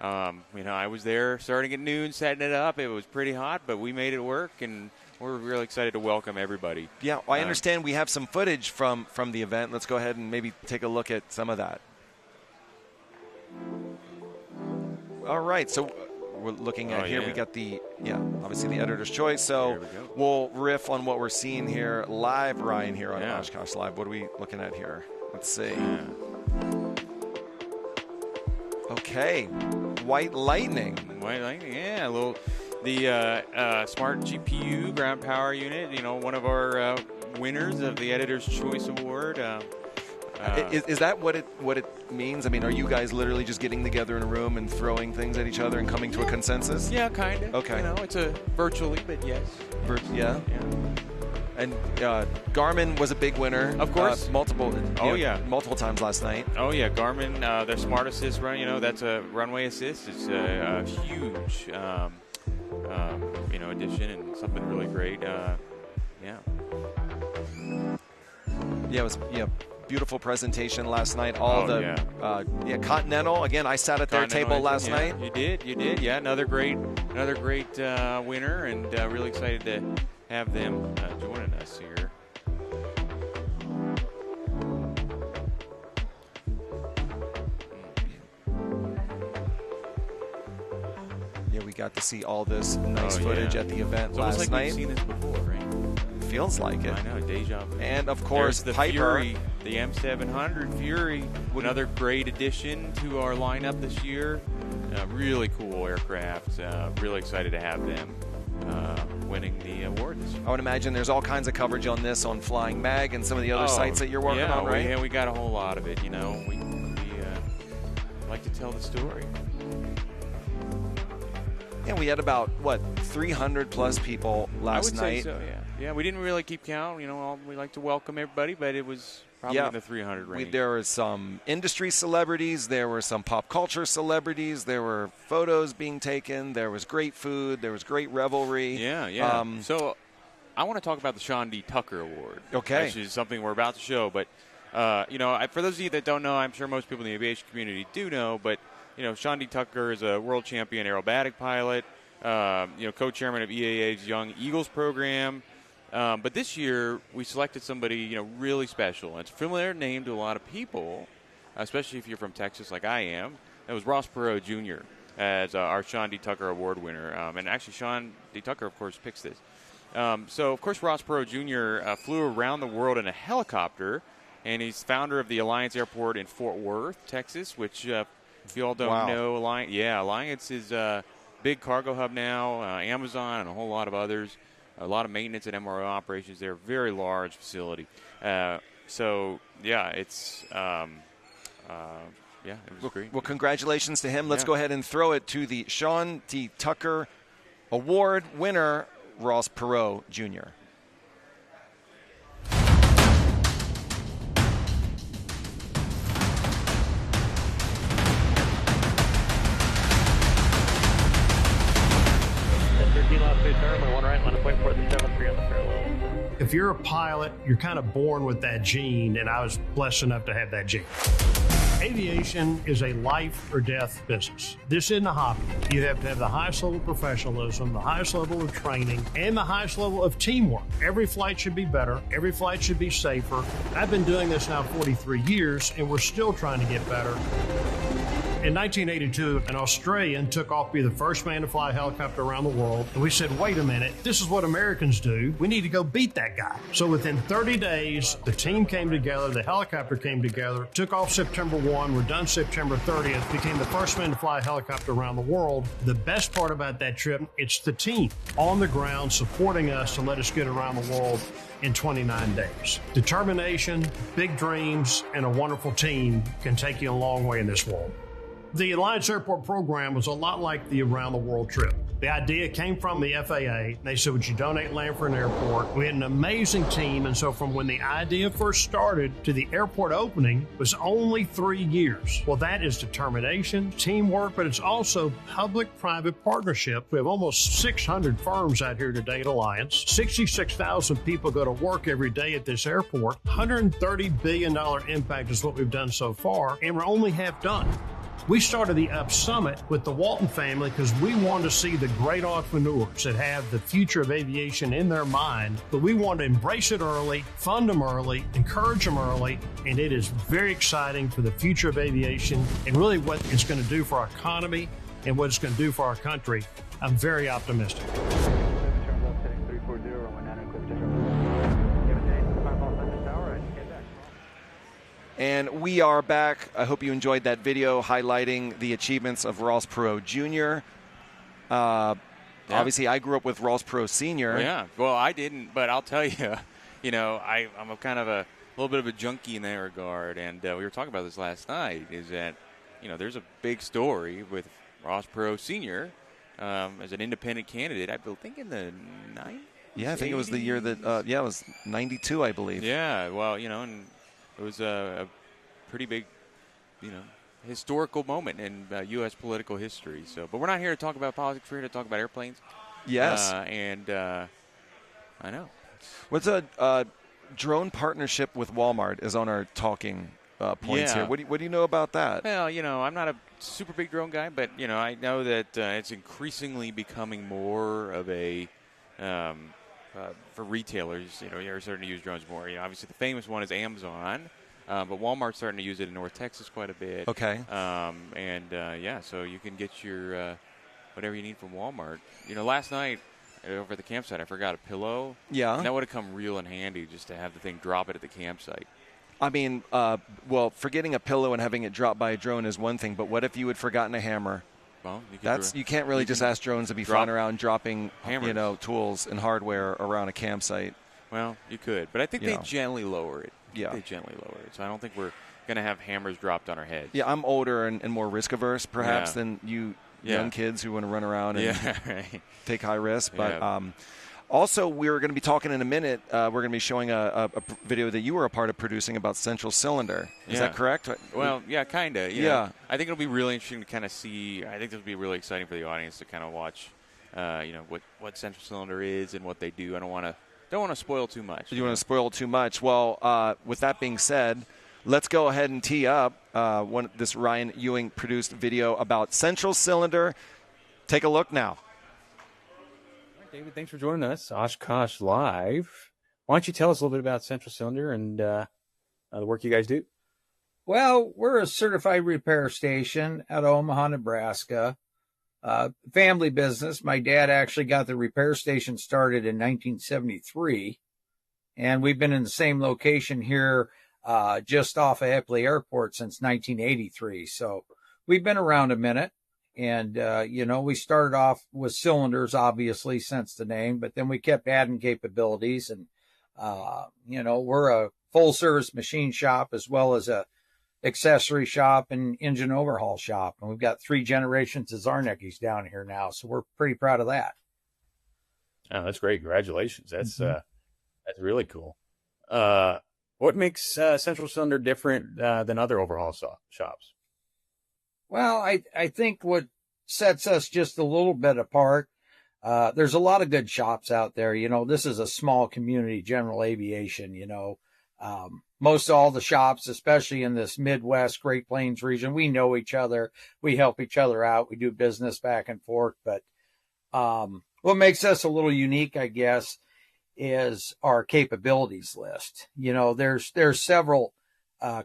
I was there starting at noon, setting it up. It was pretty hot, but we made it work and. We're really excited to welcome everybody. Yeah, well, I understand we have some footage from the event. Let's go ahead and maybe take a look at some of that. All right, so we're looking at here. We got obviously the Editor's Choice. So we'll riff on what we're seeing here live, Ryan, here on Oshkosh Live. What are we looking at here? Let's see. Okay, White Lightning. The Smart GPU ground power unit, one of our winners of the Editor's Choice Award. Is that what it means? I mean, are you guys literally just getting together in a room and throwing things at each other and coming to a consensus? Yeah, kind of. Okay. It's a virtually, but yes. Yeah. And Garmin was a big winner. Of course. Multiple times last night. Oh, yeah. Garmin, their Smart Assist run, that's a runway assist. It's a huge addition and something really great. It was beautiful presentation last night. Continental. Again, I sat at their table last night. You did. Yeah, another great winner, and really excited to have them joining us here. got to see all this nice footage at the event last night. We've seen this before, right? Feels like it. I know, deja vu. And of course, the Piper. Fury, the M700 Fury, another great addition to our lineup this year. Really cool aircraft. Really excited to have them winning the awards. I would imagine there's all kinds of coverage on this on Flying Mag and some of the other sites that you're working on, right? We got a whole lot of it. You know, we like to tell the story. And we had about 300 plus people last night. I would say so, yeah. Yeah, we didn't really keep count. You know, we like to welcome everybody, but it was probably in the 300 range. There were some industry celebrities. There were some pop culture celebrities. There were photos being taken. There was great food. There was great revelry. Yeah. So I want to talk about the Sean D. Tucker Award. Okay. Which is something we're about to show. But, for those of you that don't know, I'm sure most people in the aviation community do know, but, Sean D. Tucker is a world champion aerobatic pilot, co-chairman of EAA's Young Eagles program. But this year, we selected somebody, really special. It's a familiar name to a lot of people, especially if you're from Texas like I am. It was Ross Perot Jr. as our Sean D. Tucker Award winner. And actually, Sean D. Tucker, of course, picks this. So, of course, Ross Perot Jr. Flew around the world in a helicopter, and he's founder of the Alliance Airport in Fort Worth, Texas, which, if you all don't know, Alliance is a big cargo hub now, Amazon and a whole lot of others. A lot of maintenance and MRO operations there. Very large facility. It was great. Well, congratulations to him. Let's go ahead and throw it to the Sean D. Tucker Award winner, Ross Perot Jr. If you're a pilot, you're kind of born with that gene, and I was blessed enough to have that gene. Aviation is a life or death business. This isn't a hobby. You have to have the highest level of professionalism, the highest level of training, and the highest level of teamwork. Every flight should be better. Every flight should be safer. I've been doing this now 43 years, and we're still trying to get better. In 1982, an Australian took off to be the first man to fly a helicopter around the world. And we said, wait a minute, this is what Americans do. We need to go beat that guy. So within 30 days, the team came together, the helicopter came together, took off September 1, we're done September 30th, became the first man to fly a helicopter around the world. The best part about that trip, it's the team on the ground supporting us to let us get around the world in 29 days. Determination, big dreams, and a wonderful team can take you a long way in this world. The Alliance Airport program was a lot like the Around the World trip. The idea came from the FAA. They said, would you donate land for an airport? We had an amazing team, and so from when the idea first started to the airport opening was only 3 years. Well, that is determination, teamwork, but it's also public-private partnership. We have almost 600 firms out here today at Alliance. 66,000 people go to work every day at this airport. $130 billion impact is what we've done so far, and we're only half done. We started the Up Summit with the Walton family because we wanted to see the great entrepreneurs that have the future of aviation in their mind, but we want to embrace it early, fund them early, encourage them early, and it is very exciting for the future of aviation and really what it's going to do for our economy and what it's going to do for our country. I'm very optimistic. And we are back. I hope you enjoyed that video highlighting the achievements of Ross Perot Jr. Obviously, I grew up with Ross Perot Sr. Yeah, well, I didn't, but I'll tell you, I'm a kind of a little bit of a junkie in that regard. And we were talking about this last night, is that, there's a big story with Ross Perot Sr. As an independent candidate, I think in the 90s. Yeah, I think it was the year that, it was 92, I believe. Yeah, well, and it was a pretty big, historical moment in U.S. political history. So, but we're not here to talk about politics. We're here to talk about airplanes. Yes. I know. What's a drone partnership with Walmart is on our talking points here. What do you know about that? Well, I'm not a super big drone guy, but, I know that it's increasingly becoming more of a for retailers, you're starting to use drones more. Obviously the famous one is Amazon, but Walmart's starting to use it in North Texas quite a bit. Okay. So you can get your whatever you need from Walmart. Last night over at the campsite, I forgot a pillow. Yeah. And that would have come real in handy just to have the thing drop it at the campsite. I mean, well, forgetting a pillow and having it dropped by a drone is one thing, but what if you had forgotten a hammer? Well, you can't really just ask drones to be flying around dropping hammers, tools and hardware around a campsite. Well, you could, but I think they gently lower it. Yeah. They gently lower it. So I don't think we're going to have hammers dropped on our heads. Yeah, I'm older and more risk-averse, perhaps, than you young kids who want to run around and take high risks. But also, we're going to be talking in a minute. We're going to be showing a video that you were a part of producing about Central Cylinder. Is that correct? Well, yeah, kind of. Yeah. I think it'll be really interesting to kind of see. I think this will be really exciting for the audience to kind of watch, what Central Cylinder is and what they do. I don't want to spoil too much. You want to spoil too much? Well, with that being said, let's go ahead and tee up this Ryan Ewing produced video about Central Cylinder. Take a look now. David, thanks for joining us, Oshkosh Live. Why don't you tell us a little bit about Central Cylinder and the work you guys do? Well, we're a certified repair station out of Omaha, Nebraska. Family business. My dad actually got the repair station started in 1973, and we've been in the same location here just off of Epley Airport since 1983. So we've been around a minute. And, we started off with cylinders, obviously, since the name, but then we kept adding capabilities. And, we're a full-service machine shop as well as a accessory shop and engine overhaul shop. And we've got 3 generations of Zarneckis down here now, so we're pretty proud of that. Oh, that's great. Congratulations. That's really cool. What makes Central Cylinder different than other overhaul shops? Well, I think what sets us just a little bit apart, there's a lot of good shops out there. This is a small community, general aviation, most all the shops, especially in this Midwest, Great Plains region, we know each other. We help each other out. We do business back and forth. But what makes us a little unique, I guess, is our capabilities list. There's several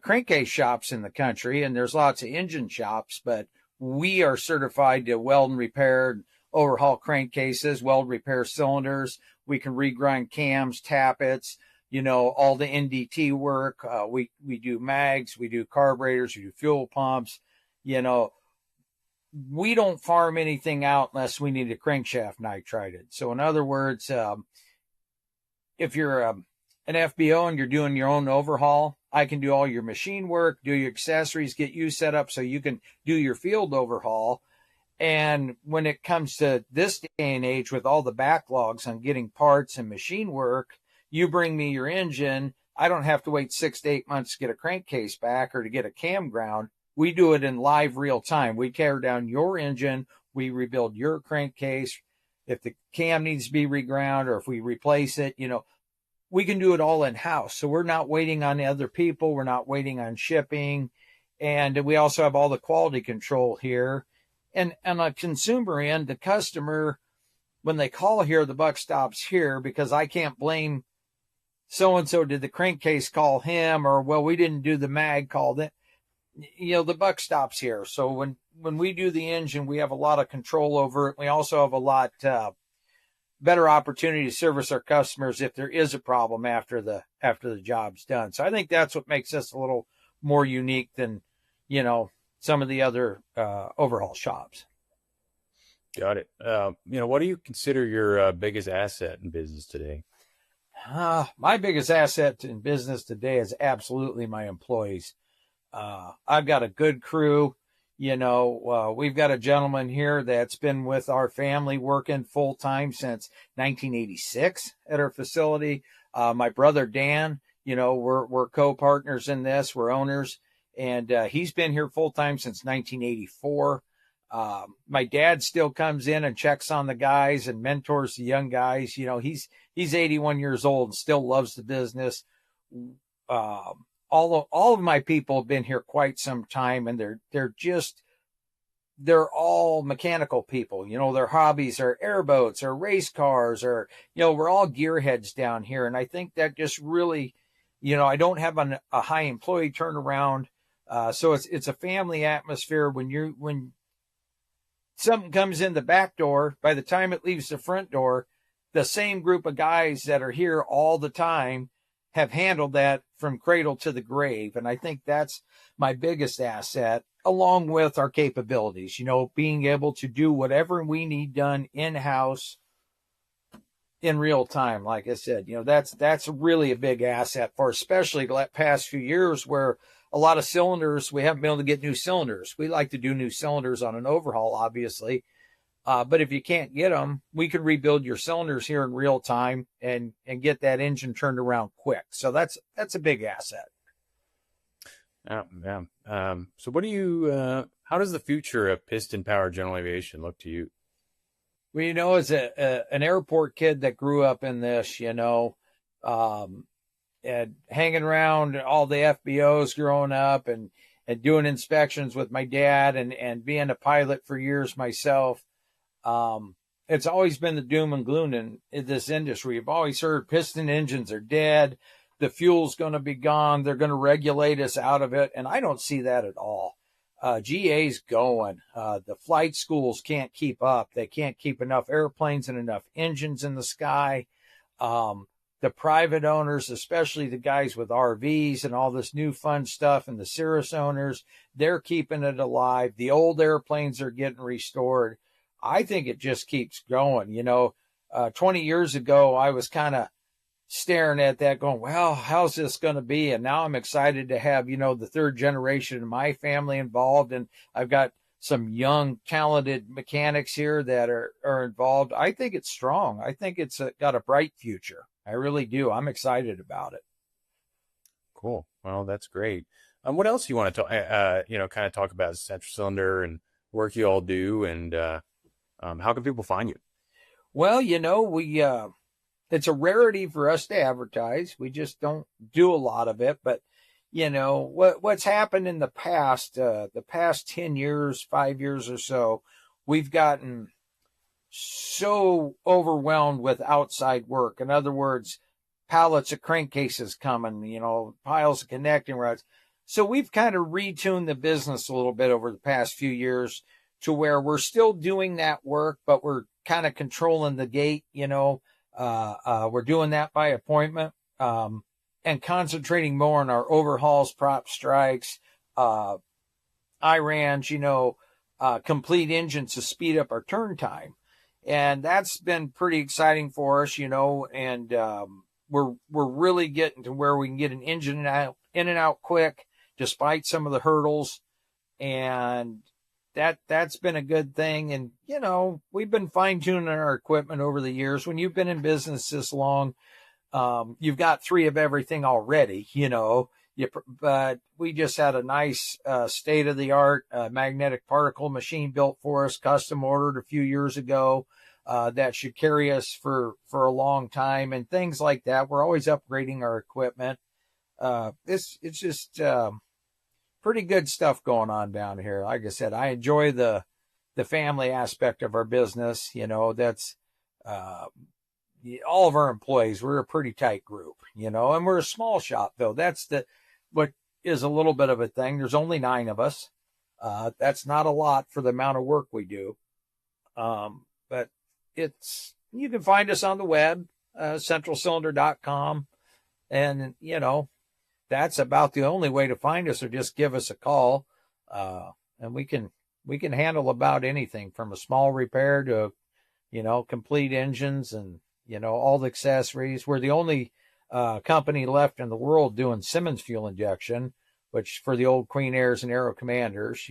crankcase shops in the country, and there's lots of engine shops, but we are certified to weld and repair and overhaul crankcases, weld, repair cylinders. We can regrind cams, tappets, all the NDT work. We do mags, we do carburetors, we do fuel pumps. We don't farm anything out unless we need a crankshaft nitrided. So in other words, if you're an FBO and you're doing your own overhaul, I can do all your machine work, do your accessories, get you set up so you can do your field overhaul. And when it comes to this day and age with all the backlogs on getting parts and machine work, you bring me your engine. I don't have to wait 6 to 8 months to get a crankcase back or to get a cam ground. We do it in live real time. We tear down your engine. We rebuild your crankcase. If the cam needs to be reground or if we replace it, we can do it all in-house. So we're not waiting on other people. We're not waiting on shipping. And we also have all the quality control here. And on a consumer end, the customer, when they call here, the buck stops here because I can't blame so-and-so did the crankcase call him or, well, we didn't do the mag call them. The buck stops here. So when we do the engine, we have a lot of control over it. We also have a lot better opportunity to service our customers if there is a problem after the job's done. So I think that's what makes us a little more unique than, some of the other overhaul shops. Got it. What do you consider your biggest asset in business today? My biggest asset in business today is absolutely my employees. I've got a good crew. We've got a gentleman here that's been with our family working full time since 1986 at our facility. My brother, Dan, we're co-partners in this. We're owners, and he's been here full time since 1984. My dad still comes in and checks on the guys and mentors the young guys. He's 81 years old and still loves the business. All of my people have been here quite some time, and they're all mechanical people. Their hobbies are airboats or race cars or, we're all gearheads down here. And I think that just really, I don't have a high employee turnaround. So it's a family atmosphere when something comes in the back door, by the time it leaves the front door, the same group of guys that are here all the time have handled that from cradle to the grave. And I think that's my biggest asset, along with our capabilities, being able to do whatever we need done in-house in real time. Like I said, that's really a big asset for, especially the past few years where a lot of cylinders, we haven't been able to get new cylinders. We like to do new cylinders on an overhaul, obviously. But if you can't get them, we can rebuild your cylinders here in real time and get that engine turned around quick. So that's a big asset. Yeah. So what do you, how does the future of piston power general aviation look to you? Well, as an airport kid that grew up in this, and hanging around all the FBOs growing up and doing inspections with my dad and being a pilot for years myself. It's always been the doom and gloom in this industry. You've always heard piston engines are dead. The fuel's going to be gone. They're going to regulate us out of it. And I don't see that at all. GA's going. The flight schools can't keep up. They can't keep enough airplanes and enough engines in the sky. The private owners, especially the guys with RVs and all this new fun stuff, and the Cirrus owners, they're keeping it alive. The old airplanes are getting restored. I think it just keeps going. 20 years ago, I was kind of staring at that going, well, how's this going to be? And now I'm excited to have, the third generation of my family involved. And I've got some young, talented mechanics here that are involved. I think it's strong. I think it's got a bright future. I really do. I'm excited about it. Cool. Well, that's great. What else you want to talk, kind of talk about Central Cylinder and work you all do, and how can people find you? Well, we it's a rarity for us to advertise. We just don't do a lot of it. But what's happened in the past 10 years, 5 years or so, we've gotten so overwhelmed with outside work. In other words, pallets of crankcases coming, piles of connecting rods. So we've kind of retuned the business a little bit over the past few years to where we're still doing that work, but we're kind of controlling the gate, we're doing that by appointment, and concentrating more on our overhauls, prop strikes, IRANs, complete engines to speed up our turn time. And that's been pretty exciting for us, and we're really getting to where we can get an engine in and out quick, despite some of the hurdles. And that's been a good thing. And, we've been fine tuning our equipment over the years. When you've been in business this long, you've got 3 of everything already, but we just had a nice, state of the art, magnetic particle machine built for us, custom ordered a few years ago, that should carry us for a long time and things like that. We're always upgrading our equipment. It's just, pretty good stuff going on down here. Like I said, I enjoy the family aspect of our business. That's, all of our employees, we're a pretty tight group, and we're a small shop though. That's what is a little bit of a thing. There's only 9 of us. That's not a lot for the amount of work we do. But you can find us on the web, centralcylinder.com. And, that's about the only way to find us, or just give us a call. And we can handle about anything from a small repair to, complete engines and, all the accessories. We're the only company left in the world doing Simmons fuel injection, which for the old Queen Airs and Aero Commanders,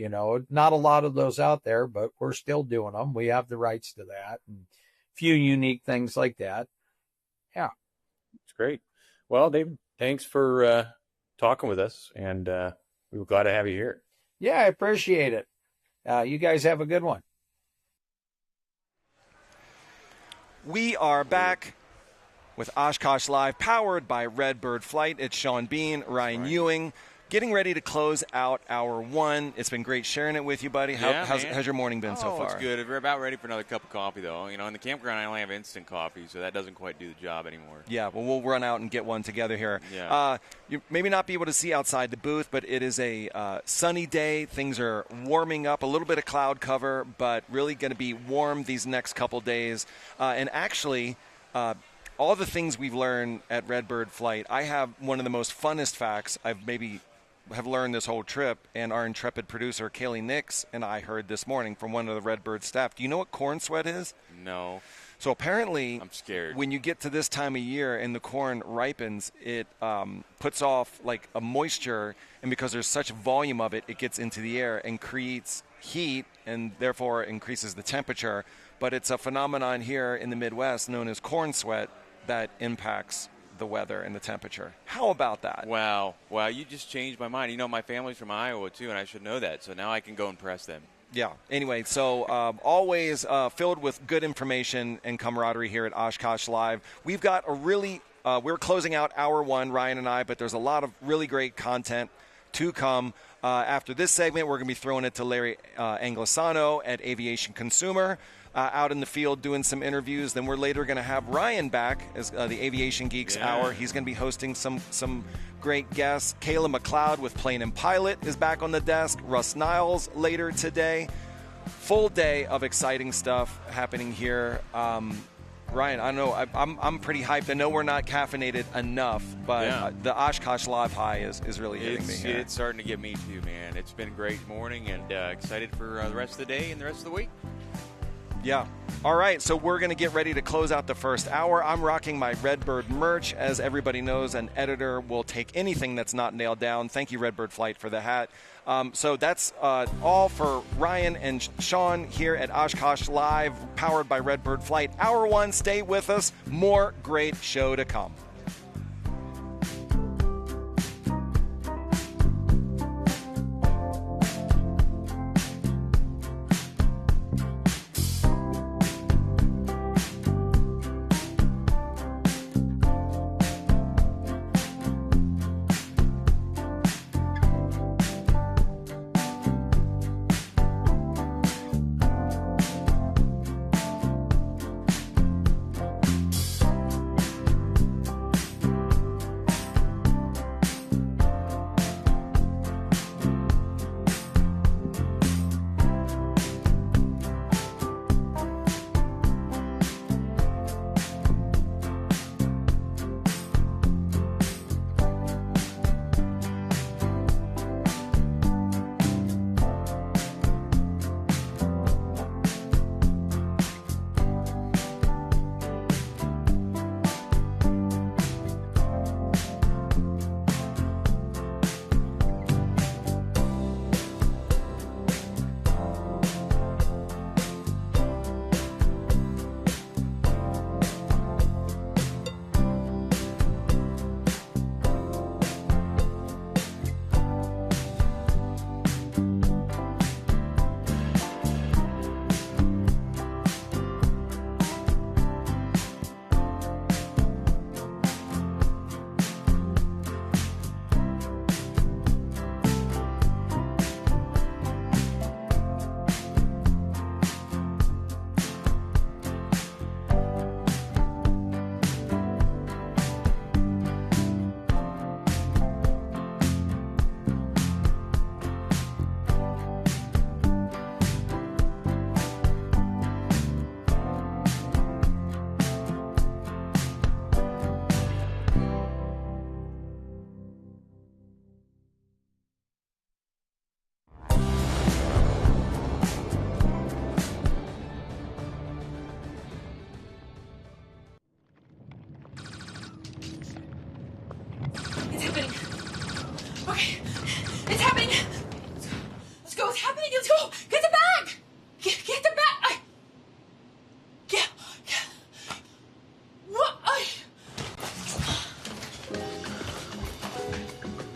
not a lot of those out there, but we're still doing them. We have the rights to that, and a few unique things like that. Yeah. It's great. Well, David, thanks for talking with us, and we were glad to have you here. Yeah, I appreciate it. You guys have a good one. We are back with Oshkosh Live, powered by Redbird Flight. It's Sean Bean, Ryan Ewing, getting ready to close out hour 1. It's been great sharing it with you, buddy. How's your morning been so far? It's good. We're about ready for another cup of coffee, though. You know, in the campground, I only have instant coffee, so that doesn't quite do the job anymore. Yeah, well, we'll run out and get one together here. Yeah. You maybe not be able to see outside the booth, but it is a sunny day. Things are warming up, a little bit of cloud cover, but really going to be warm these next couple days. And actually, all the things we've learned at Redbird Flight, I have one of the most funnest facts I've maybe have learned this whole trip, and our intrepid producer, Kaylee Nix, and I heard this morning from one of the Redbird staff. Do you know what corn sweat is? No. So apparently, I'm scared. When you get to this time of year and the corn ripens, it puts off like a moisture, and because there's such volume of it, it gets into the air and creates heat, and therefore increases the temperature. But it's a phenomenon here in the Midwest known as corn sweat that impacts the weather and the temperature. How about that? Wow, you just changed my mind. You know, my family's from Iowa, too, and I should know that, so now I can go and press them. Yeah. Anyway, so always filled with good information and camaraderie here at Oshkosh Live. We've got a really we're closing out hour 1, Ryan and I, but there's a lot of really great content to come. After this segment, we're going to be throwing it to Larry Anglisano at Aviation Consumer. Out in the field doing some interviews. Then we're later going to have Ryan back as the Aviation Geeks Hour. He's going to be hosting some great guests. Kayla McLeod with Plane and Pilot is back on the desk. Russ Niles later today. Full day of exciting stuff happening here. Ryan, I know I'm pretty hyped. I know we're not caffeinated enough, but the Oshkosh Live high is really hitting me here. It's starting to get me too, man. It's been a great morning, and excited for the rest of the day and the rest of the week. Yeah. All right, so we're going to get ready to close out the first hour. I'm rocking my Redbird merch. As everybody knows, an editor will take anything that's not nailed down. Thank you, Redbird Flight, for the hat. So that's all for Ryan and Sean here at Oshkosh Live, powered by Redbird Flight. Hour 1, stay with us. More great show to come.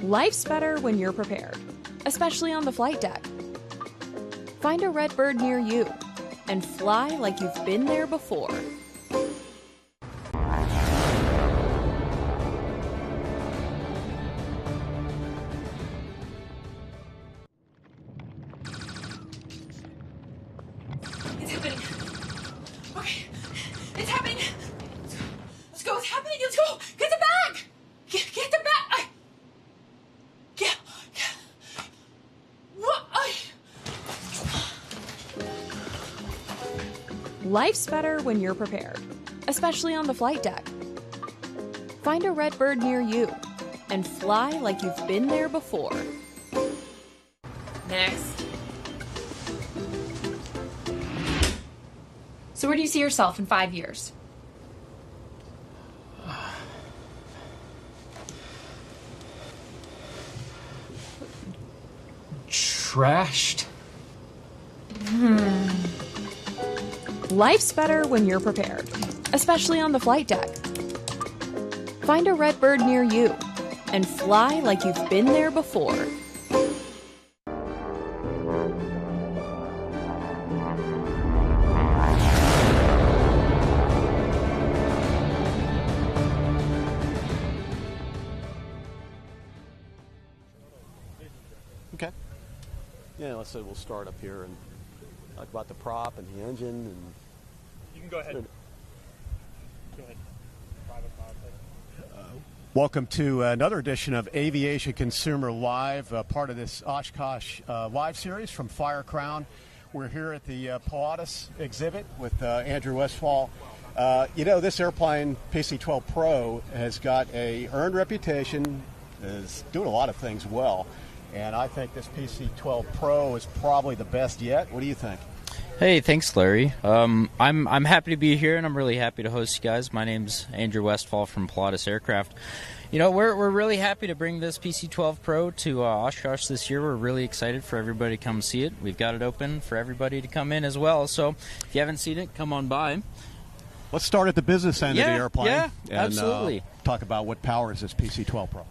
Life's better when you're prepared, especially on the flight deck. Find a Redbird near you and fly like you've been there before. what's happening? Let's go. Get the bag. Get the bag. Yeah. What? Life's better when you're prepared, especially on the flight deck. Find a Redbird near you and fly like you've been there before. Next. So where do you see yourself in 5 years? Trashed. Life's better when you're prepared, especially on the flight deck. Find a Redbird near you and fly like you've been there before. Okay. Yeah, let's say we'll start up here and talk about the prop and the engine. And you can go ahead. Go ahead. Welcome to another edition of Aviation Consumer Live, part of this Oshkosh live series from Fire Crown. We're here at the Pilatus exhibit with Andrew Westfall. This airplane, PC-12 Pro, has got a earned reputation, is doing a lot of things well, and I think this PC-12 Pro is probably the best yet. What do you think? Hey, thanks, Larry. I'm happy to be here, and I'm really happy to host you guys. My name's Andrew Westfall from Pilatus Aircraft. We're really happy to bring this PC-12 Pro to Oshkosh this year. We're really excited for everybody to come see it. We've got it open for everybody to come in as well. So if you haven't seen it, come on by. Let's start at the business end of the airplane. Yeah, and, absolutely. Talk about what powers this PC-12 Pro.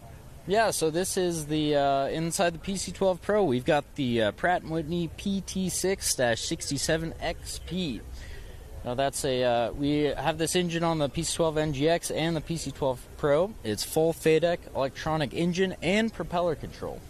Yeah, so this is the inside the PC-12 Pro. We've got the Pratt & Whitney PT6-67XP. Now that's we have this engine on the PC-12 NGX and the PC-12 Pro. It's full FADEC electronic engine and propeller control.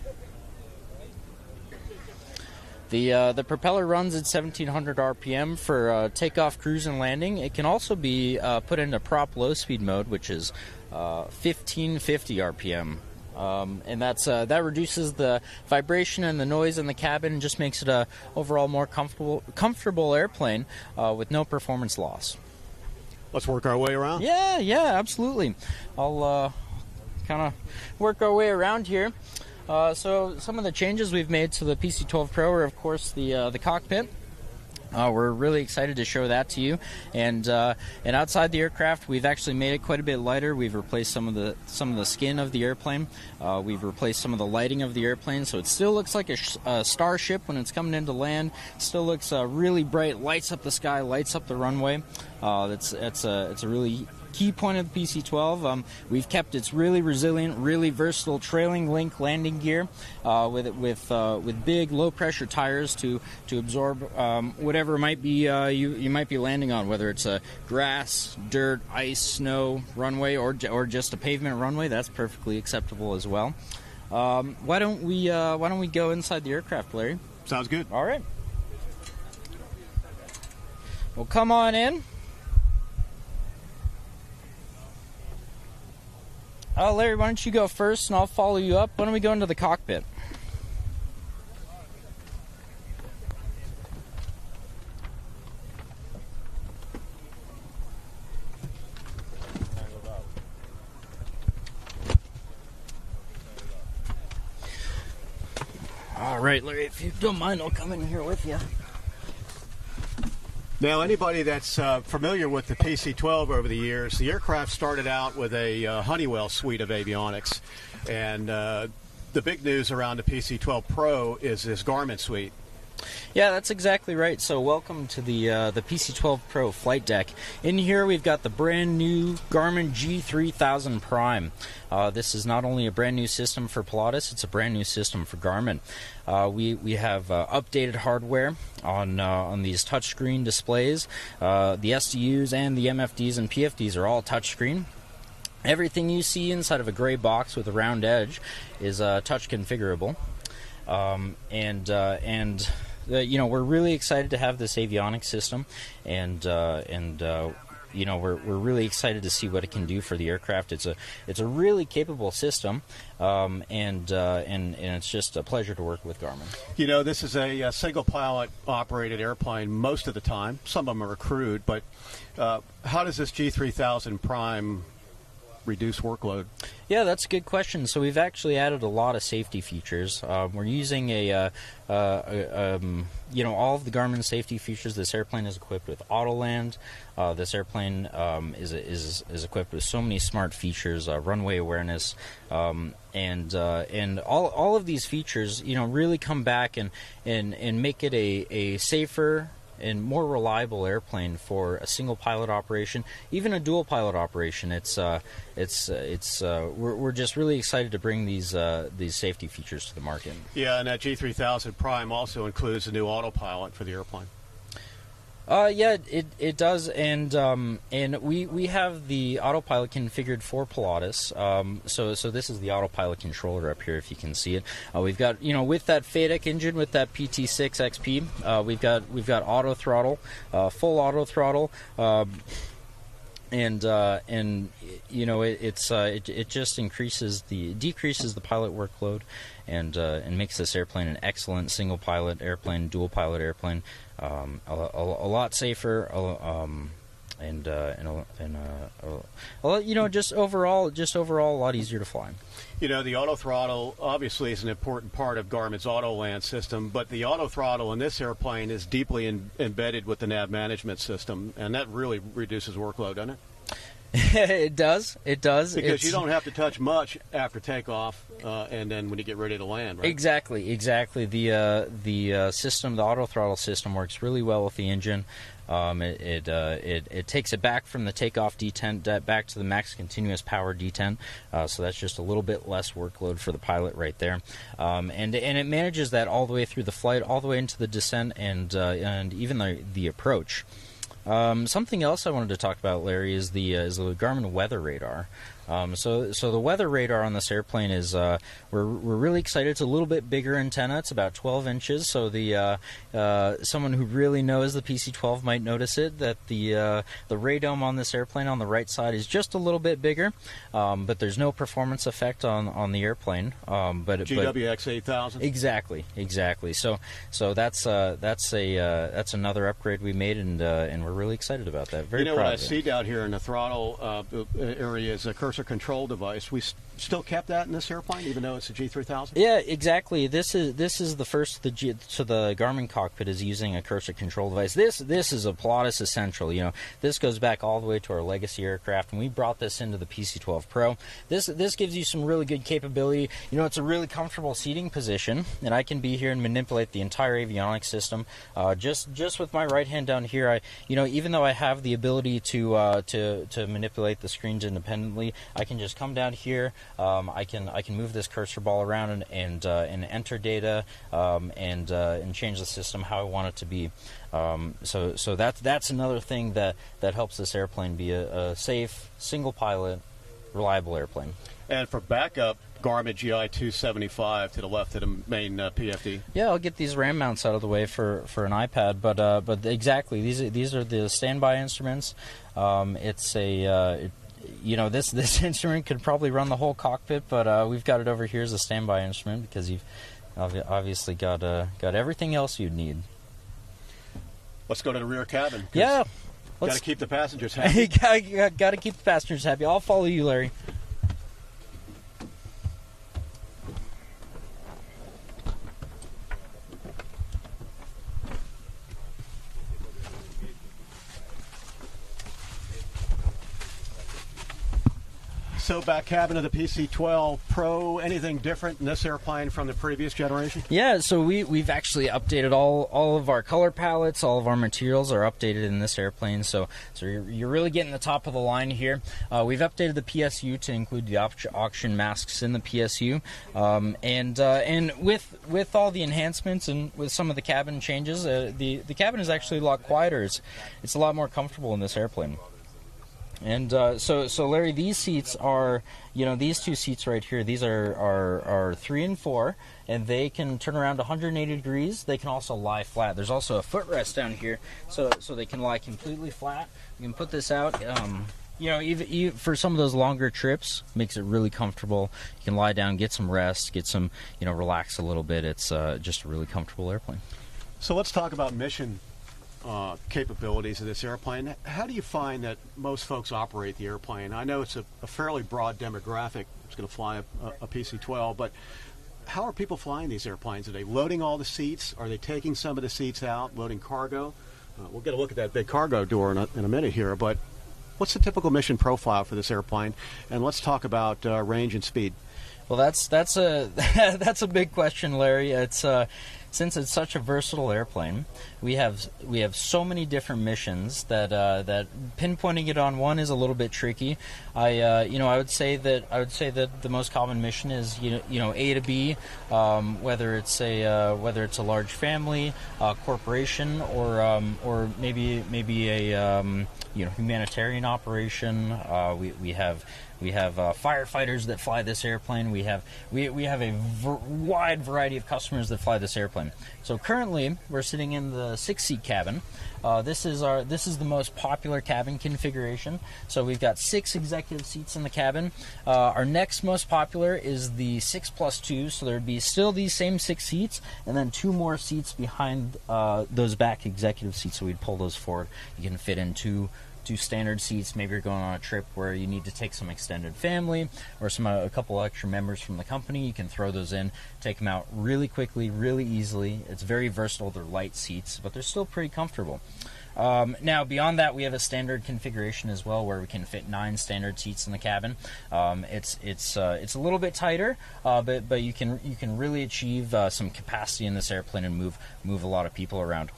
The propeller runs at 1700 RPM for takeoff, cruise, and landing. It can also be put into prop low speed mode, which is 1550 RPM. And that reduces the vibration and the noise in the cabin and just makes it a overall more comfortable airplane with no performance loss. Let's work our way around. Yeah, absolutely. I'll kind of work our way around here. So some of the changes we've made to the PC-12 Pro are, of course, the cockpit. We're really excited to show that to you, and outside the aircraft, we've actually made it quite a bit lighter. We've replaced some of the skin of the airplane. We've replaced some of the lighting of the airplane, so it still looks like a starship when it's coming into land. Still looks really bright, lights up the sky, lights up the runway. It's a really key point of the PC-12. We've kept its really resilient, really versatile trailing link landing gear with big low pressure tires to absorb whatever might be you might be landing on, whether it's a grass, dirt, ice, snow runway or just a pavement runway. That's perfectly acceptable as well. Why don't we go inside the aircraft, Larry? Sounds good. All right. Well, come on in. Larry, why don't you go first, and I'll follow you up. Why don't we go into the cockpit? All right, Larry, if you don't mind, I'll come in here with you. Now, anybody that's familiar with the PC-12 over the years, the aircraft started out with a Honeywell suite of avionics, and the big news around the PC-12 Pro is this Garmin suite. Yeah, that's exactly right. So welcome to the PC-12 Pro flight deck. In here we've got the brand new Garmin G3000 Prime. This is not only a brand new system for Pilatus, it's a brand new system for Garmin. We have updated hardware on these touchscreen displays. The SDUs and the MFDs and PFDs are all touchscreen. Everything you see inside of a gray box with a round edge is touch configurable. We're really excited to have this avionics system, and we're really excited to see what it can do for the aircraft. It's a really capable system, and it's just a pleasure to work with Garmin. This is a single pilot operated airplane most of the time. Some of them are crewed, but how does this G3000 Prime reduce workload? Yeah, that's a good question. So we've actually added a lot of safety features. We're using all of the Garmin safety features. This airplane is equipped with Autoland. This airplane is equipped with so many smart features, runway awareness, and all of these features, really come back and make it a safer and more reliable airplane for a single pilot operation, even a dual pilot operation. We're just really excited to bring these safety features to the market. Yeah, and that G3000 Prime also includes a new autopilot for the airplane. Yeah, it does, and we have the autopilot configured for Pilatus. So this is the autopilot controller up here, if you can see it. We've got with that FADEC engine, with that PT6 XP, we've got auto throttle, full auto throttle. It just decreases the pilot workload, and makes this airplane an excellent single pilot airplane, dual pilot airplane, a lot safer, just overall a lot easier to fly. The auto throttle obviously is an important part of Garmin's Autoland system, but the auto throttle in this airplane is deeply embedded with the nav management system, and that really reduces workload, doesn't it? It does. Because you don't have to touch much after takeoff, and then when you get ready to land, right? Exactly. The system, the auto throttle system, works really well with the engine. It takes it back from the takeoff detent back to the max continuous power detent, so that's just a little bit less workload for the pilot right there, and it manages that all the way through the flight, all the way into the descent, and even the approach. Something else I wanted to talk about, Larry, is the Garmin weather radar. So the weather radar on this airplane is we're really excited. It's a little bit bigger antenna. It's about 12 inches. So the someone who really knows the PC-12 might notice it, that the radome on this airplane on the right side is just a little bit bigger, but there's no performance effect on the airplane. But GWX 8000. Exactly. So that's another upgrade we made, and we're really excited about that. Very proud what of I it. see down here in the throttle area is a cursor control device. We still kept that in this airplane, even though it's a G3000? Yeah, exactly. This is the first the Garmin cockpit is using a cursor control device. This is a Pilatus essential. This goes back all the way to our legacy aircraft, and we brought this into the PC-12 Pro. This gives you some really good capability. It's a really comfortable seating position, and I can be here and manipulate the entire avionics system. Just with my right hand down here, even though I have the ability to manipulate the screens independently, I can just come down here. I can move this cursor ball around and enter data and change the system how I want it to be. So that's another thing that helps this airplane be a safe, single pilot, reliable airplane. And for backup, Garmin GI 275 to the left of the main PFD. Yeah, I'll get these RAM mounts out of the way for an iPad, but exactly, these are the standby instruments. It's a this instrument could probably run the whole cockpit, but we've got it over here as a standby instrument because you've obviously got everything else you'd need. Let's go to the rear cabin. Yeah. Got to keep the passengers happy. Got to keep the passengers happy. I'll follow you, Larry. So back cabin of the PC-12 Pro, anything different in this airplane from the previous generation? Yeah, so we've actually updated all of our color palettes, all of our materials are updated in this airplane, so you're really getting the top of the line here. We've updated the PSU to include the auction masks in the PSU, and with all the enhancements and with some of the cabin changes, the cabin is actually a lot quieter. It's a lot more comfortable in this airplane. And so Larry, these seats are, these two seats right here, these are 3 and 4, and they can turn around 180 degrees. They can also lie flat. There's also a footrest down here, so they can lie completely flat. You can put this out, even for some of those longer trips, makes it really comfortable. You can lie down, get some rest, get some, relax a little bit. It's just a really comfortable airplane. So let's talk about mission capabilities of this airplane. How do you find that most folks operate the airplane? I know it's a fairly broad demographic. It's going to fly a PC-12, but how are people flying these airplanes? Are they loading all the seats? Are they taking some of the seats out, loading cargo? We'll get a look at that big cargo door in a minute here, but what's the typical mission profile for this airplane? And let's talk about range and speed. Well, that's a that's a big question, Larry. It's since it's such a versatile airplane, we have so many different missions that pinpointing it on one is a little bit tricky. I would say that the most common mission is A to B, whether it's a large family, corporation, or maybe a humanitarian operation. We have firefighters that fly this airplane. We have a wide variety of customers that fly this airplane. So currently, we're sitting in the 6-seat cabin. This is the most popular cabin configuration. So we've got 6 executive seats in the cabin. Our next most popular is the 6+2. So there'd be still these same 6 seats, and then 2 more seats behind those back executive seats. So we'd pull those forward. You can fit in two standard seats. Maybe you're going on a trip where you need to take some extended family or a couple extra members from the company. You can throw those in, take them out really quickly, really easily. It's very versatile. They're light seats, but they're still pretty comfortable. Now, beyond that, we have a standard configuration as well, where we can fit 9 standard seats in the cabin. It's a little bit tighter, but you can really achieve some capacity in this airplane and move a lot of people around.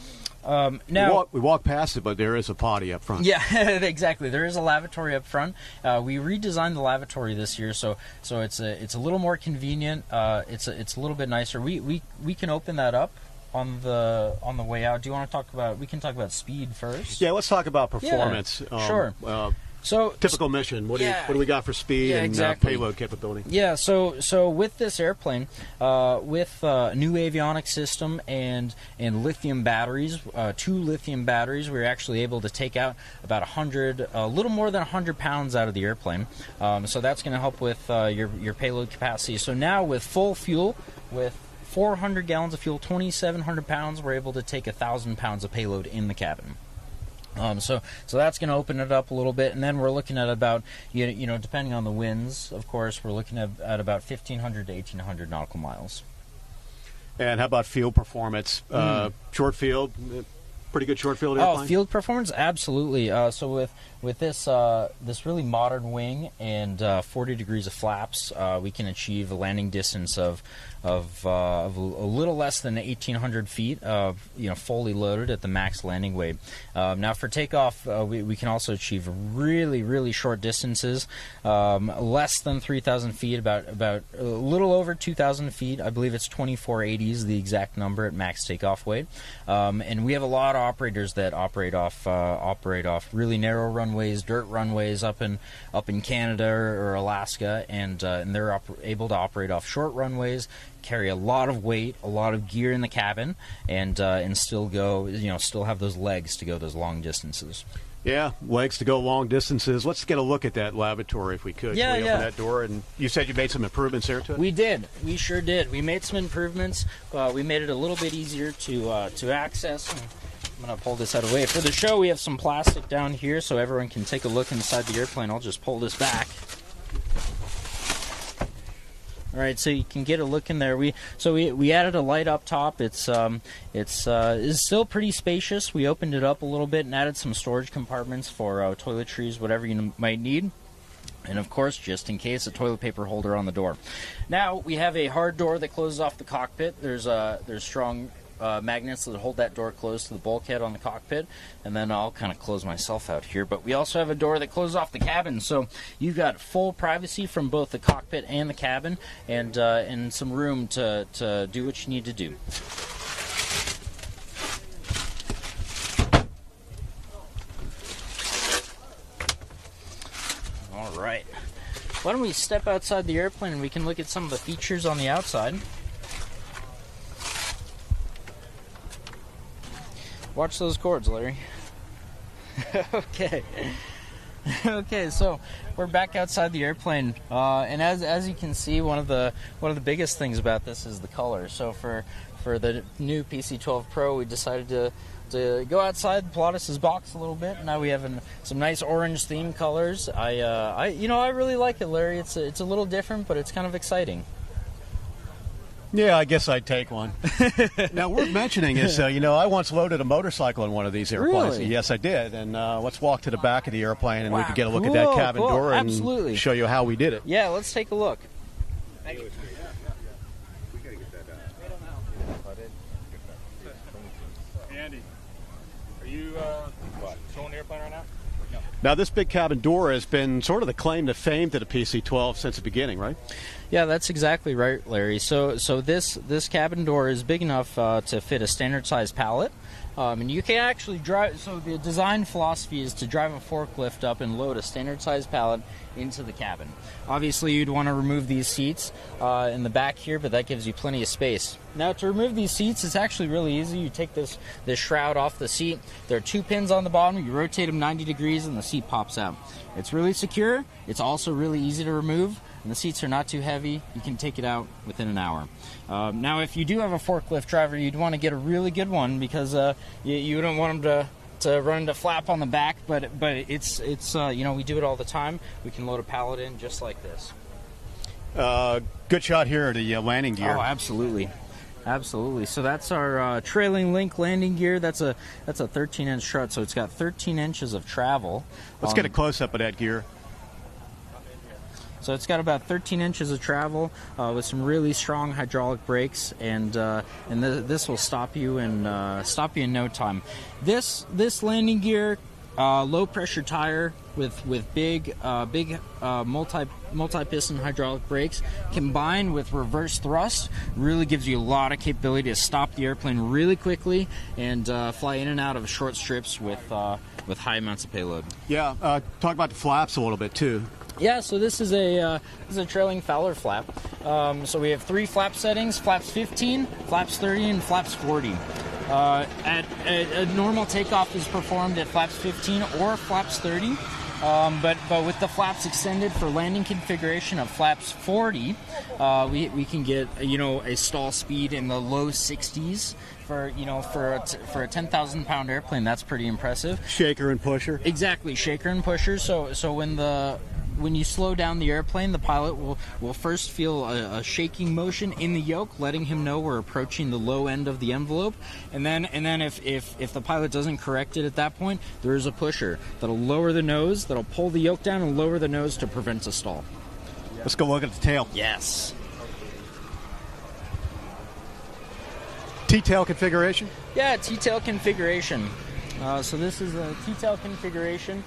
Now we walk past it, but there is a potty up front. Yeah, exactly. There is a lavatory up front. We redesigned the lavatory this year, so it's a little more convenient. It's a little bit nicer. We can open that up on the way out. Do you want to talk about? We can talk about speed first. Yeah, let's talk about performance. Yeah, sure. So typical mission. What do we got for speed and payload capability? Yeah. So with this airplane, with new avionics system and lithium batteries, 2 lithium batteries, we were actually able to take out about a little more than 100 pounds out of the airplane. So that's going to help with your payload capacity. So now with full fuel, with 400 gallons of fuel, 2,700 pounds, we're able to take 1,000 pounds of payload in the cabin. So that's going to open it up a little bit, and then we're looking at about, depending on the winds, of course, we're looking at about 1,500 to 1,800 nautical miles. And how about field performance? Short field, pretty good short field airplane? Oh, field performance, absolutely. So with this really modern wing and 40 degrees of flaps, we can achieve a landing distance of a little less than 1,800 feet, fully loaded at the max landing weight. Now for takeoff, we can also achieve really, really short distances, less than 3,000 feet, about a little over 2,000 feet. I believe it's 2480 is the exact number at max takeoff weight. And we have a lot of operators that operate off really narrow runways, dirt runways up in Canada or Alaska, and they're able to operate off short runways, carry a lot of weight, a lot of gear in the cabin, and still have those legs to go those long distances. Yeah, legs to go long distances. Let's get a look at that lavatory if we could. Yeah, Can we open that door? And you said you made some improvements there to it? We did. We sure did. We made some improvements. We made it a little bit easier to access. I'm going to pull this out of the way. For the show, we have some plastic down here so everyone can take a look inside the airplane. I'll just pull this back. All right, so you can get a look in there. We added a light up top. It's still pretty spacious. We opened it up a little bit and added some storage compartments for toiletries, whatever you might need. And of course, just in case, a toilet paper holder on the door. Now we have a hard door that closes off the cockpit. There's strong magnets that hold that door closed to the bulkhead on the cockpit, and then I'll kind of close myself out here. But we also have a door that closes off the cabin, so you've got full privacy from both the cockpit and the cabin, and some room to do what you need to do. All right. Why don't we step outside the airplane and we can look at some of the features on the outside. Watch those cords, Larry. Okay. Okay, so we're back outside the airplane, and as you can see, one of the biggest things about this is the color. So for the new PC-12 Pro, we decided to go outside Pilatus' box a little bit. Now we have some nice orange theme colors. I really like it, Larry. It's a little different, but it's kind of exciting. Yeah, I guess I'd take one. Now, worth mentioning is, I once loaded a motorcycle in one of these airplanes. Really? Yes, I did. And let's walk to the back of the airplane and we Wow, can get a look cool, at that cabin cool. door and Absolutely. show you how we did it. Yeah, let's take a look. Thank you. Andy, are you showing the airplane right now? No. Now, this big cabin door has been sort of the claim to fame to the PC-12 since the beginning, right? Yeah, that's exactly right, Larry. So this cabin door is big enough to fit a standard size pallet. And you can actually drive, so the design philosophy is to drive a forklift up and load a standard size pallet into the cabin. Obviously, you'd want to remove these seats in the back here, but that gives you plenty of space. Now, to remove these seats, it's actually really easy. You take this shroud off the seat. There are 2 pins on the bottom. You rotate them 90 degrees, and the seat pops out. It's really secure. It's also really easy to remove, and the seats are not too heavy. You can take it out within an hour. Now, if you do have a forklift driver, you'd want to get a really good one because you don't want them to run into flap on the back, but it's we do it all the time. We can load a pallet in just like this. Good shot here at the landing gear. Oh, absolutely. Absolutely. So that's our trailing link landing gear. That's a 13-inch strut, so it's got 13 inches of travel. Let's get a close-up of that gear. So it's got about 13 inches of travel with some really strong hydraulic brakes, and this will stop you in no time. This landing gear, low pressure tire with big multi-piston hydraulic brakes combined with reverse thrust really gives you a lot of capability to stop the airplane really quickly and fly in and out of short strips with high amounts of payload. Yeah, talk about the flaps a little bit too. Yeah, so this is a trailing Fowler flap. So we have 3 flap settings: flaps 15, flaps 30, and flaps 40. A normal takeoff is performed at flaps 15 or flaps 30. But with the flaps extended for landing configuration of flaps 40, we can get a stall speed in the low 60s. For a 10,000 pound airplane, that's pretty impressive. Shaker and pusher. Exactly, shaker and pusher. So when you slow down the airplane, the pilot will first feel a shaking motion in the yoke, letting him know we're approaching the low end of the envelope. And then if the pilot doesn't correct it at that point, there is a pusher that'll lower the nose, that'll pull the yoke down and lower the nose to prevent a stall. Let's go look at the tail. Yes. T-tail configuration? Yeah, T-tail configuration. So this is a T-tail configuration.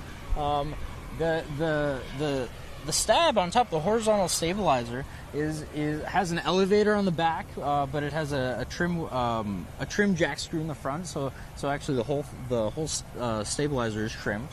The stab on top, the horizontal stabilizer, has an elevator on the back, but it has a trim jack screw in the front. So actually the whole stabilizer is trimmed.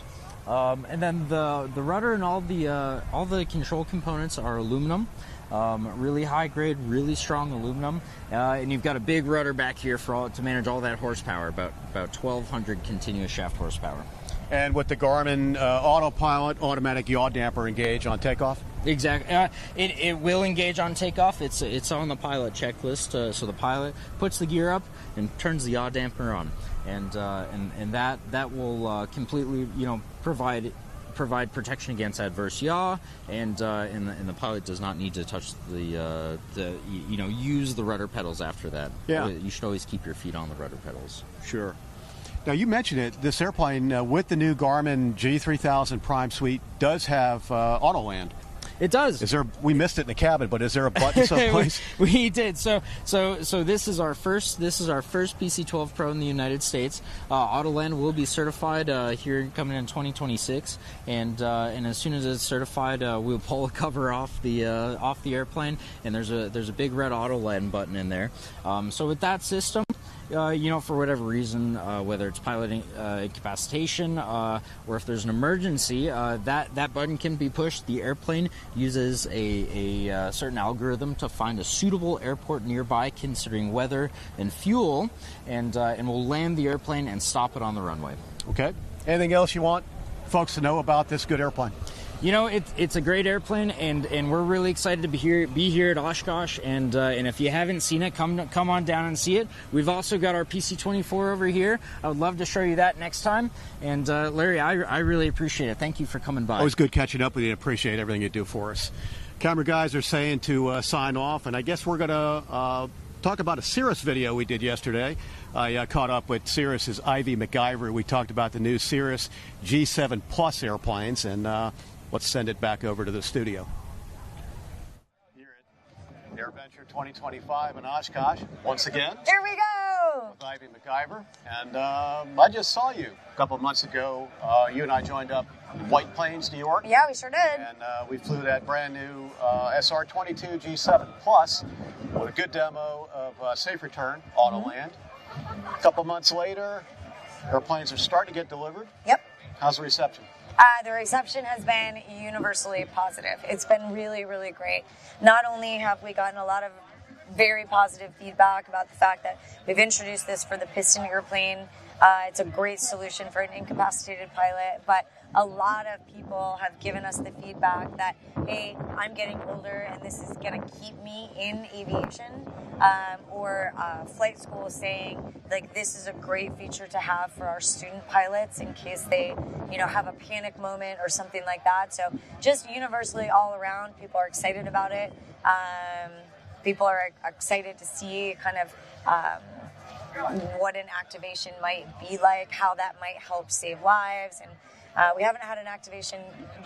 And then the rudder and all the control components are aluminum. Really high grade, really strong aluminum, and you've got a big rudder back here to manage all that horsepower, about 1,200 continuous shaft horsepower. And with the Garmin autopilot automatic yaw damper engage on takeoff? Exactly. It will engage on takeoff. It's on the pilot checklist. So the pilot puts the gear up and turns the yaw damper on, and that will completely provide protection against adverse yaw, and the pilot does not need to touch use the rudder pedals after that. Yeah. You should always keep your feet on the rudder pedals. Sure. Now, you mentioned it, this airplane with the new Garmin G3000 Prime Suite does have auto land. It does. We missed it in the cabin, but is there a button someplace? we did. So this is our first PC-12 Pro in the United States. Autoland will be certified here coming in 2026, and as soon as it's certified, we'll pull a cover off the airplane, and there's a big red Autoland button in there. So with that system, for whatever reason, whether it's piloting incapacitation or if there's an emergency, that button can be pushed. The airplane uses a certain algorithm to find a suitable airport nearby, considering weather and fuel, and will land the airplane and stop it on the runway. Okay. Anything else you want folks to know about this good airplane? It's a great airplane, and we're really excited to be here at Oshkosh. And if you haven't seen it, come on down and see it. We've also got our PC-24 over here. I would love to show you that next time. And Larry, I really appreciate it. Thank you for coming by. Always good catching up with you. Appreciate everything you do for us. Camera guys are saying to sign off, and I guess we're going to talk about a Cirrus video we did yesterday. I caught up with Cirrus's Ivy MacGyver. We talked about the new Cirrus G7 Plus airplanes, and let's send it back over to the studio. Here at AirVenture 2025 in Oshkosh, once again. Here we go! With Ivy MacGyver. And I just saw you a couple of months ago. You and I joined up in White Plains, New York. Yeah, we sure did. And we flew that brand new SR-22 G7 Plus with a good demo of Safe Return auto land. A couple months later, airplanes are starting to get delivered. Yep. How's the reception? The reception has been universally positive. It's been really, really great. Not only have we gotten a lot of very positive feedback about the fact that we've introduced this for the piston airplane. It's a great solution for an incapacitated pilot, but a lot of people have given us the feedback that, hey, I'm getting older and this is going to keep me in aviation, or flight school saying, like, this is a great feature to have for our student pilots in case they, have a panic moment or something like that. So just universally all around, people are excited about it. People are excited to see kind of what an activation might be like, how that might help save lives. And we haven't had an activation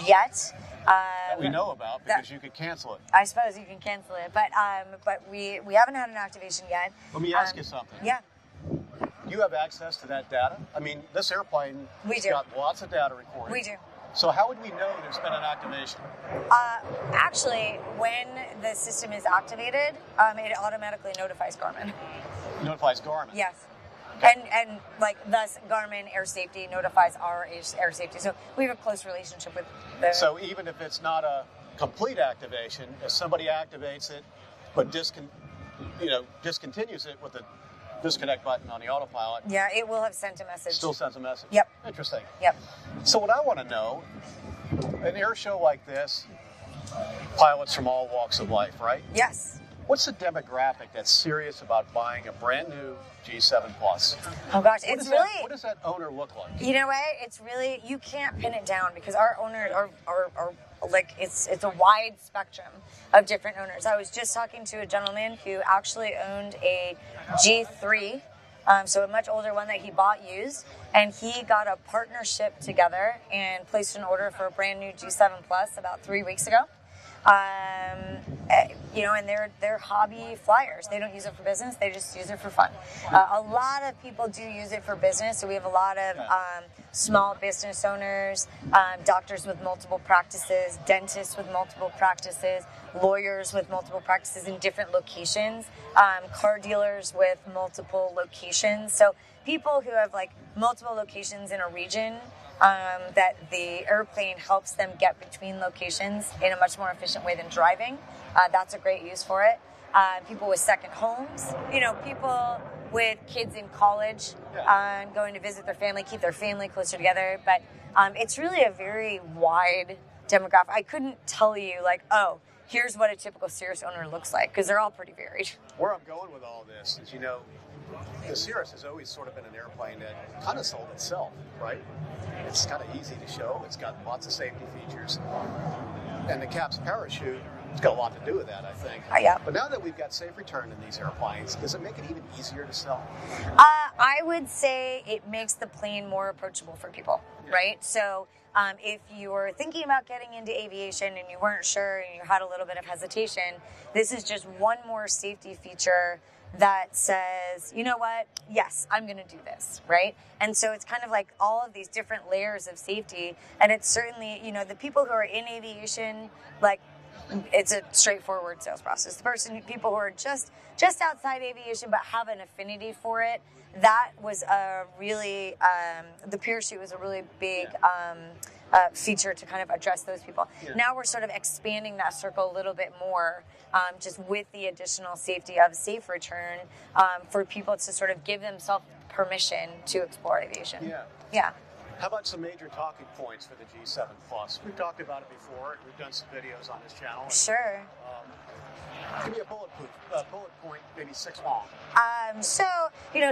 yet. That we know about, because you could cancel it. I suppose you can cancel it, but we haven't had an activation yet. Let me ask you something. Yeah. You have access to that data? I mean, this airplane has got lots of data recorded. We do. So how would we know there's been an activation? Actually, when the system is activated, it automatically notifies Garmin. Notifies Garmin? Yes. And thus Garmin Air Safety notifies our Air Safety. So we have a close relationship with the... So even if it's not a complete activation, if somebody activates it but discontinues it with the disconnect button on the autopilot... Yeah, it will have sent a message. Still sends a message? Yep. Interesting. Yep. So what I want to know, an air show like this, pilots from all walks of life, right? Yes. What's the demographic that's serious about buying a brand new G7 Plus? Oh gosh, what does that owner look like? You know what? It's really, you can't pin it down because our owners are like, it's a wide spectrum of different owners. I was just talking to a gentleman who actually owned a G3, so a much older one that he bought used, and he got a partnership together and placed an order for a brand new G7 Plus about 3 weeks ago. And they're hobby flyers. They don't use it for business. They just use it for fun. A lot of people do use it for business. So we have a lot of small business owners, doctors with multiple practices, dentists with multiple practices, lawyers with multiple practices in different locations, car dealers with multiple locations. So people who have multiple locations in a region, that the airplane helps them get between locations in a much more efficient way than driving. That's a great use for it. People with second homes, people with kids in college, going to visit their family, keep their family closer together. But it's really a very wide demographic. I couldn't tell you here's what a typical Cirrus owner looks like, because they're all pretty varied. Where I'm going with all this is, the Cirrus has always sort of been an airplane that kind of sold itself, right? It's kind of easy to show. It's got lots of safety features. And the CAPS parachute, it's got a lot to do with that, I think. Yeah. But now that we've got safe return in these airplanes, does it make it even easier to sell? I would say it makes the plane more approachable for people, right? So if you were thinking about getting into aviation and you weren't sure and you had a little bit of hesitation, this is just one more safety feature that says, you know what, yes, I'm going to do this, right? And so it's kind of like all of these different layers of safety, and it's certainly, the people who are in aviation, it's a straightforward sales process. People who are just outside aviation but have an affinity for it, that was a really, the parachute was a really big feature to kind of address those people. Yeah. Now we're sort of expanding that circle a little bit more, just with the additional safety of safe return, for people to sort of give themselves permission to explore aviation. Yeah. Yeah. How about some major talking points for the G7 Plus? We've talked about it before. We've done some videos on this channel. Sure. Give me a bullet point, maybe 6 long. So,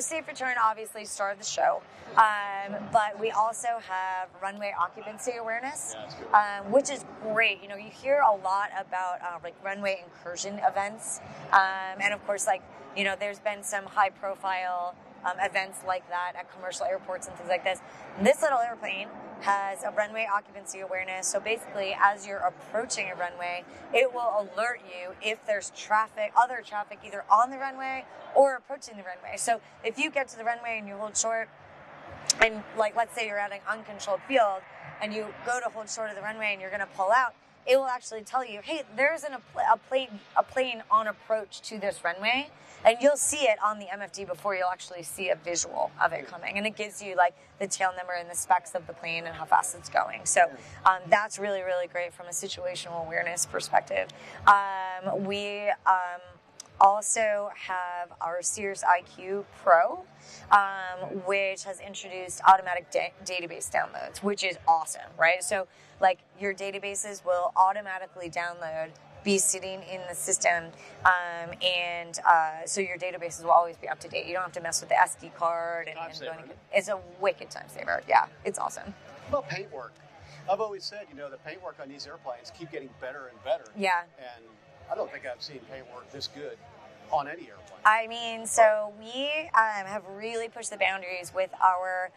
safe return obviously started the show, but we also have runway occupancy awareness, which is great. You hear a lot about like runway incursion events, and of course, there's been some high profile events like that at commercial airports and things like this. This little airplane has a runway occupancy awareness. So basically, as you're approaching a runway, it will alert you if there's other traffic either on the runway or approaching the runway. So if you get to the runway and you hold short, and let's say you're at an uncontrolled field and you go to hold short of the runway and you're going to pull out, it will actually tell you, hey, there's a plane on approach to this runway, and you'll see it on the MFD before you'll actually see a visual of it coming. And it gives you the tail number and the specs of the plane and how fast it's going. So that's really, really great from a situational awareness perspective. We also have our Cirrus IQ Pro, which has introduced automatic database downloads, which is awesome, right? So your databases will automatically download, be sitting in the system, and so your databases will always be up to date. You don't have to mess with the SD card. It's a wicked time saver. Yeah, it's awesome. What about paintwork? I've always said, the paintwork on these airplanes keep getting better and better. Yeah. And I don't think I've seen paintwork this good on any airplane. I mean, so we have really pushed the boundaries with our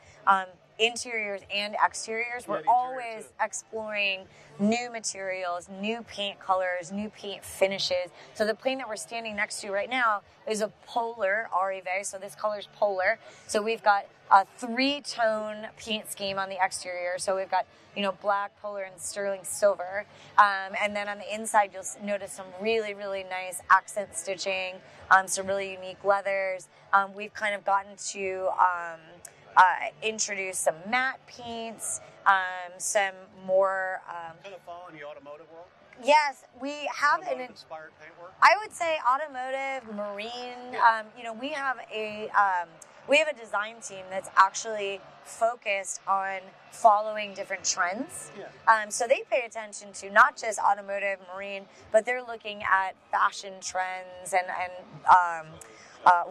interiors and exteriors. We're always exploring new materials, new paint colors, new paint finishes. So the plane that we're standing next to right now is a polar REV, so this color is polar. So we've got a 3-tone paint scheme on the exterior. So we've got, black, polar, and sterling silver. And then on the inside, you'll notice some really, really nice accent stitching, some really unique leathers. We've kind of gotten to introduce some matte paints, some more... kind of following the automotive world? Yes, we have inspired paintwork. I would say automotive, marine. We have a design team that's actually focused on following different trends. Yeah. So they pay attention to not just automotive, marine, but they're looking at fashion trends and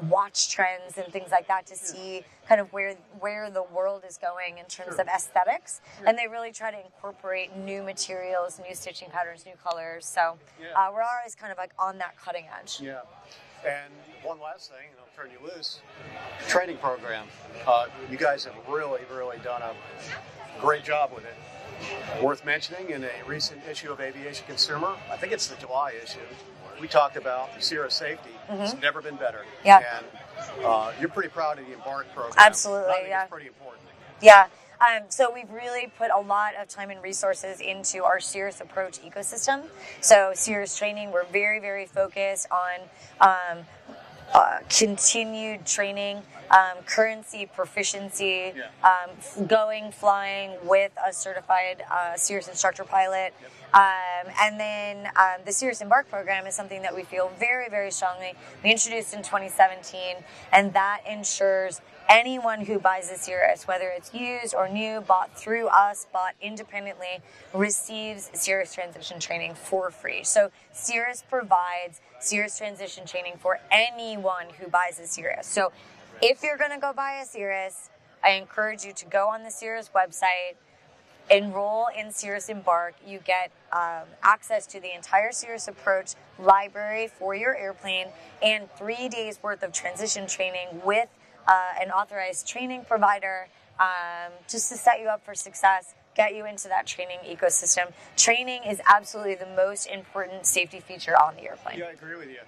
watch trends and things like that to see kind of where the world is going in terms of aesthetics. And they really try to incorporate new materials, new stitching patterns, new colors. So we're always kind of on that cutting edge. Yeah. And one last thing, and I'll turn you loose. Training program. You guys have really, really done a great job with it. Worth mentioning, in a recent issue of Aviation Consumer, I think it's the July issue, we talked about Cirrus safety. Mm-hmm. It's never been better. Yeah. And you're pretty proud of the Embark program. Absolutely, I think it's pretty important. Yeah. So we've really put a lot of time and resources into our Cirrus Approach ecosystem. So Cirrus training, we're very, very focused on continued training, currency, proficiency, flying with a certified Cirrus instructor pilot. And then the Cirrus Embark program is something that we feel very, very strongly. We introduced in 2017, and that ensures anyone who buys a Cirrus, whether it's used or new, bought through us, bought independently, receives Cirrus transition training for free. So Cirrus provides Cirrus transition training for anyone who buys a Cirrus. So if you're going to go buy a Cirrus, I encourage you to go on the Cirrus website, enroll in Cirrus Embark. You get access to the entire Cirrus Approach library for your airplane and 3 days worth of transition training with an authorized training provider, just to set you up for success, get you into that training ecosystem. Training is absolutely the most important safety feature on the airplane. Yeah, I agree with you.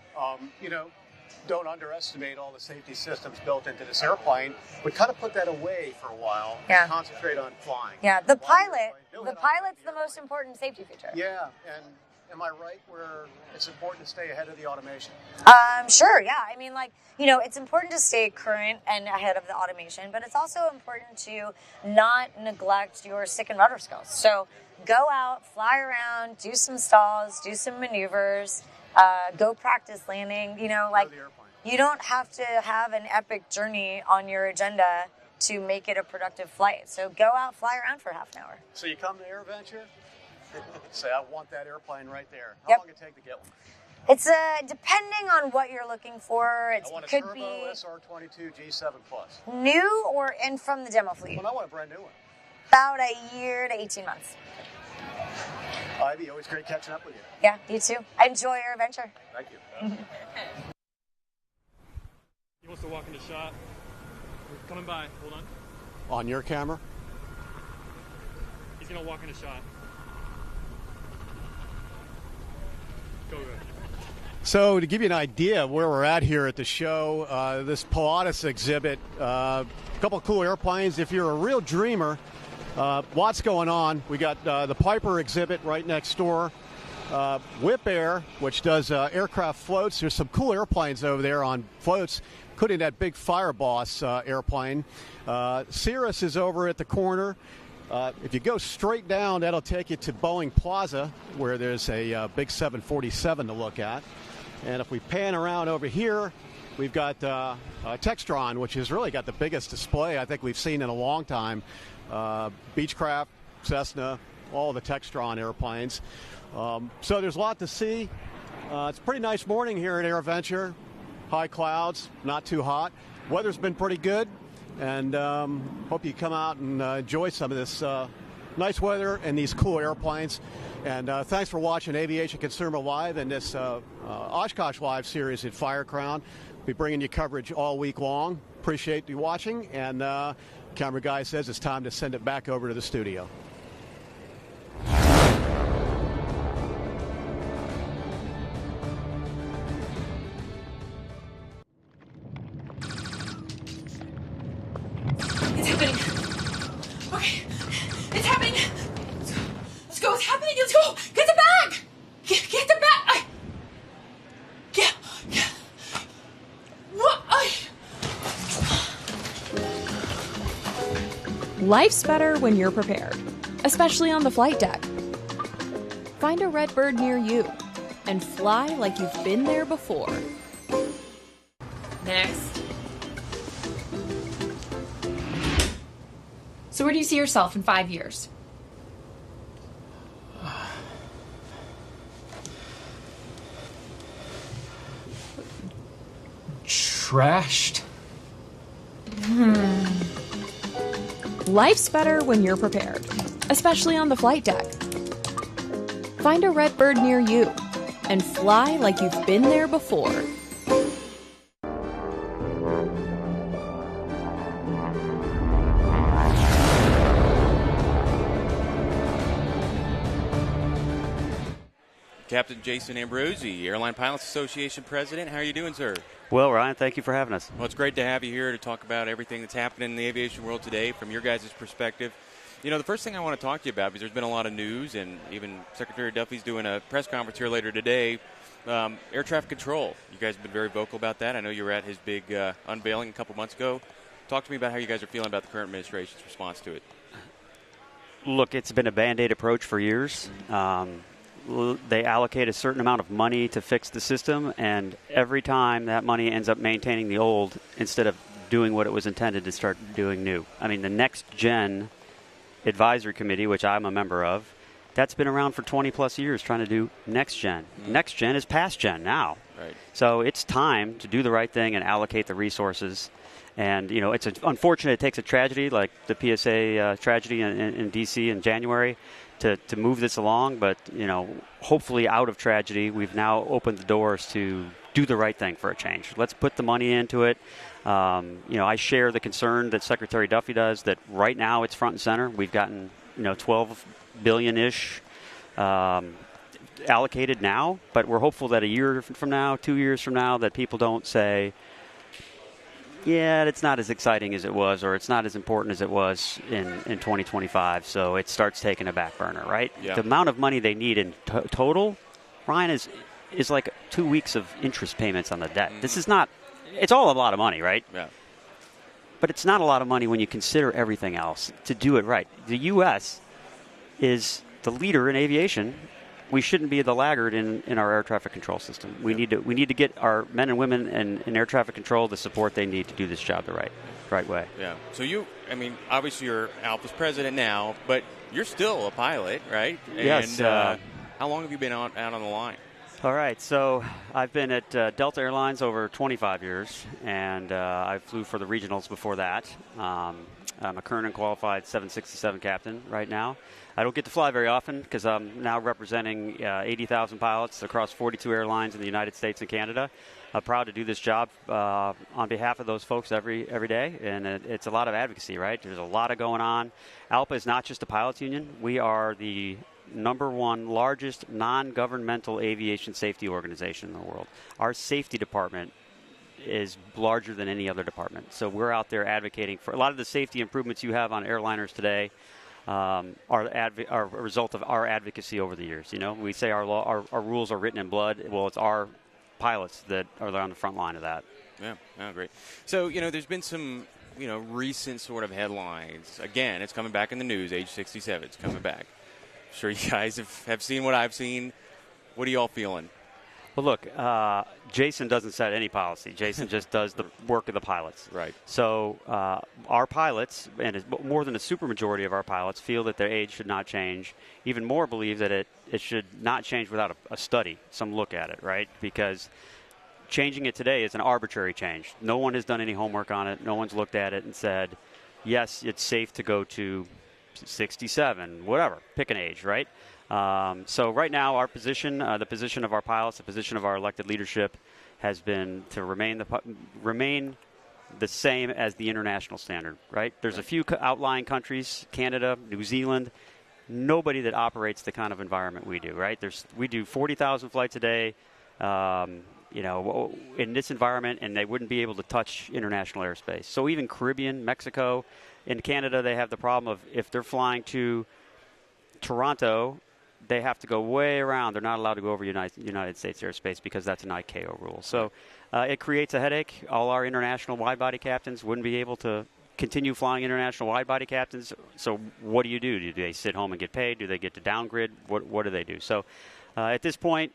Don't underestimate all the safety systems built into this airplane, but kind of put that away for a while and concentrate on flying. Yeah, the pilot's the most important safety feature. Yeah, am I right, where it's important to stay ahead of the automation? Sure, yeah. I mean, it's important to stay current and ahead of the automation, but it's also important to not neglect your stick and rudder skills. So go out, fly around, do some stalls, do some maneuvers, go practice landing. You don't have to have an epic journey on your agenda to make it a productive flight. So go out, fly around for half an hour. So you come to AirVenture, say, I want that airplane right there. How long it take to get one? It's depending on what you're looking for. It I want a could turbo be SR22 G7 Plus. new and from the demo fleet. Well, I want a brand new one. About a year to 18 months. Ivy, always great catching up with you. Yeah, you too. Enjoy your adventure. Thank you. He wants to walk into shot. We're coming by. Hold on. On your camera? He's going to walk into shot. Go. So to give you an idea of where we're at here at the show, this Pilatus exhibit, a couple of cool airplanes. If you're a real dreamer, lots going on. We got the Piper exhibit right next door. Whip Air, which does aircraft floats. There's some cool airplanes over there on floats, including that big Fireboss airplane. Cirrus is over at the corner. If you go straight down, that'll take you to Boeing Plaza, where there's a big 747 to look at. And if we pan around over here, we've got Textron, which has really got the biggest display I think we've seen in a long time. Beechcraft, Cessna, all the Textron airplanes. So there's a lot to see. It's a pretty nice morning here at AirVenture. High clouds, not too hot. Weather's been pretty good, and hope you come out and enjoy some of this nice weather and these cool airplanes. And thanks for watching Aviation Consumer Live and this Oshkosh Live series at Fire Crown. We'll be bringing you coverage all week long. Appreciate you watching, and camera guy says it's time to send it back over to the studio. It's happening. Okay. It's happening. Let's go. It's happening. Let's go. Get the bag. Get the bag. Yeah. What? Life's better when you're prepared, especially on the flight deck. Find a Redbird near you and fly like you've been there before. Next. So where do you see yourself in 5 years? Trashed. Life's better when you're prepared, especially on the flight deck. Find a Redbird near you and fly like you've been there before. Captain Jason Ambrosi, Airline Pilots Association President. How are you doing, sir? Well, Ryan, thank you for having us. Well, it's great to have you here to talk about everything that's happening in the aviation world today from your guys' perspective. You know, the first thing I want to talk to you about, because there's been a lot of news, and even Secretary Duffy's doing a press conference here later today, air traffic control. You guys have been very vocal about that. I know you were at his big unveiling a couple months ago. Talk to me about how you guys are feeling about the current administration's response to it. Look, it's been a Band-Aid approach for years. They allocate a certain amount of money to fix the system, and every time that money ends up maintaining the old instead of doing what it was intended to start doing new. I mean, the Next Gen Advisory Committee, which I'm a member of, that's been around for 20-plus years trying to do Next Gen. Next Gen is past Gen now. Right. So it's time to do the right thing and allocate the resources. And, you know, it's unfortunate it takes a tragedy like the PSA tragedy in D.C. in January to move this along. But, you know, hopefully out of tragedy, we've now opened the doors to do the right thing for a change. Let's put the money into it. You know, I share the concern that Secretary Duffy does that right now it's front and center. We've gotten, you know, $12 billion-ish allocated now, but we're hopeful that a year from now, 2 years from now, that people don't say, yeah, it's not as exciting as it was, or it's not as important as it was in 2025, so it starts taking a back burner, right? Yeah. The amount of money they need in total Ryan, is like 2 weeks of interest payments on the debt. This is not, it's all a lot of money, right? Yeah. But it's not a lot of money when you consider everything else to do it right. The U.S. is the leader in aviation. We shouldn't be the laggard in our air traffic control system. We need to get our men and women in air traffic control the support they need to do this job the right way. Yeah. So obviously you're ALPA's president now, but you're still a pilot, right? Yes. And how long have you been out on the line? All right, so I've been at Delta Airlines over 25 years, and I flew for the regionals before that. I'm a current and qualified 767 captain right now. I don't get to fly very often because I'm now representing 80,000 pilots across 42 airlines in the United States and Canada. I'm proud to do this job on behalf of those folks every day, and it's a lot of advocacy, right? There's a lot of going on. ALPA is not just a pilots union. We are the number one largest non-governmental aviation safety organization in the world. Our safety department is larger than any other department. So we're out there advocating for a lot of the safety improvements you have on airliners today are a result of our advocacy over the years. You know, we say our rules are written in blood. Well, it's our pilots that are on the front line of that. Yeah, great. So, there's been some, recent sort of headlines. Again, it's coming back in the news, age 67. It's coming back. Sure, you guys have seen what I've seen. What are you all feeling? Well, look, Jason doesn't set any policy. Jason just does the work of the pilots. Right. So our pilots, and more than a supermajority of our pilots, feel that their age should not change. Even more believe that it should not change without a study, some look at it, right? Because changing it today is an arbitrary change. No one has done any homework on it. No one's looked at it and said, yes, it's safe to go to 67, whatever, pick an age, right? So right now our position, the position of our pilots, the position of our elected leadership has been to remain the same as the international standard, right? There's a few outlying countries, Canada, New Zealand, nobody that operates the kind of environment we do, right? We do 40,000 flights a day, in this environment, and they wouldn't be able to touch international airspace. So even Caribbean, Mexico, in Canada, they have the problem of if they're flying to Toronto, they have to go way around. They're not allowed to go over United States airspace because that's an ICAO rule. So it creates a headache. All our international wide-body captains wouldn't be able to continue flying international wide-body captains. So what do? Do they sit home and get paid? Do they get to downgrid? What do they do? So at this point,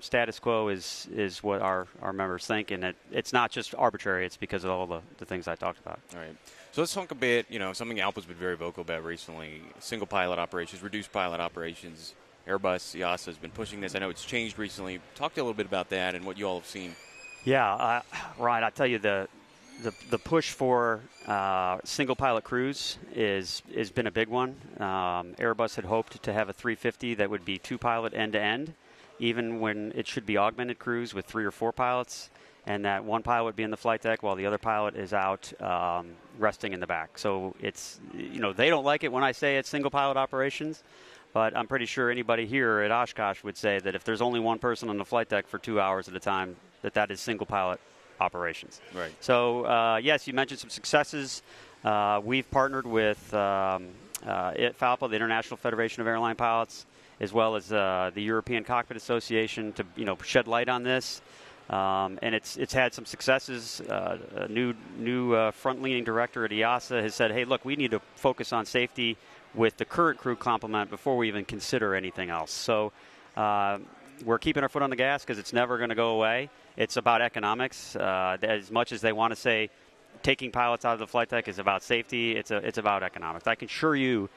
status quo is what our members think, and it's not just arbitrary. It's because of all the things I talked about. All right. So let's talk a bit, something ALPA's been very vocal about recently, single pilot operations, reduced pilot operations. Airbus, EASA has been pushing this. I know it's changed recently. Talk to you a little bit about that and what you all have seen. Yeah, Ryan, I tell you, the push for single pilot crews has been a big one. Airbus had hoped to have a 350 that would be two pilot end to end, even when it should be augmented crews with 3 or 4 pilots, and that one pilot would be in the flight deck while the other pilot is out resting in the back. So it's, they don't like it when I say it's single pilot operations, but I'm pretty sure anybody here at Oshkosh would say that if there's only one person on the flight deck for 2 hours at a time, that is single pilot operations. Right. So, yes, you mentioned some successes. We've partnered with FALPA, the International Federation of Airline Pilots, as well as the European Cockpit Association to shed light on this. And it's had some successes. A new front-leaning director at EASA has said, hey, look, we need to focus on safety with the current crew complement before we even consider anything else. So we're keeping our foot on the gas because it's never going to go away. It's about economics. As much as they want to say taking pilots out of the flight deck is about safety, it's about economics. I can assure you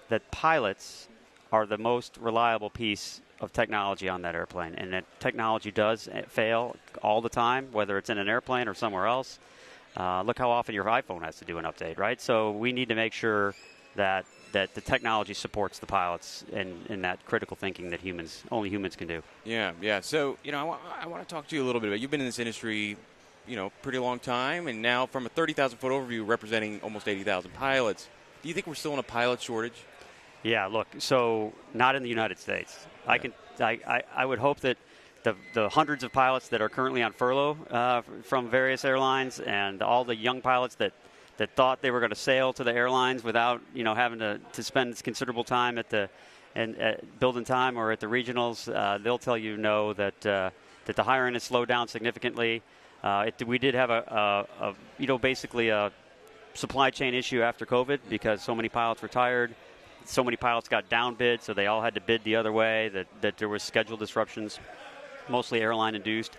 that pilots are the most reliable piece of technology on that airplane, and that technology does fail all the time, whether it's in an airplane or somewhere else. Look how often your iPhone has to do an update, right? So we need to make sure that the technology supports the pilots in that critical thinking that only humans can do. Yeah. So, I want to talk to you a little bit about, you've been in this industry, pretty long time, and now from a 30,000-foot overview representing almost 80,000 pilots, do you think we're still in a pilot shortage? Yeah, look, so not in the United States. Yeah. I would hope that the hundreds of pilots that are currently on furlough from various airlines and all the young pilots that thought they were going to sail to the airlines without having to spend considerable time at the and building time or at the regionals, they'll tell you no, that the hiring has slowed down significantly. We did have basically a supply chain issue after COVID because so many pilots retired. So many pilots got downbid, so they all had to bid the other way, that there was schedule disruptions, mostly airline induced.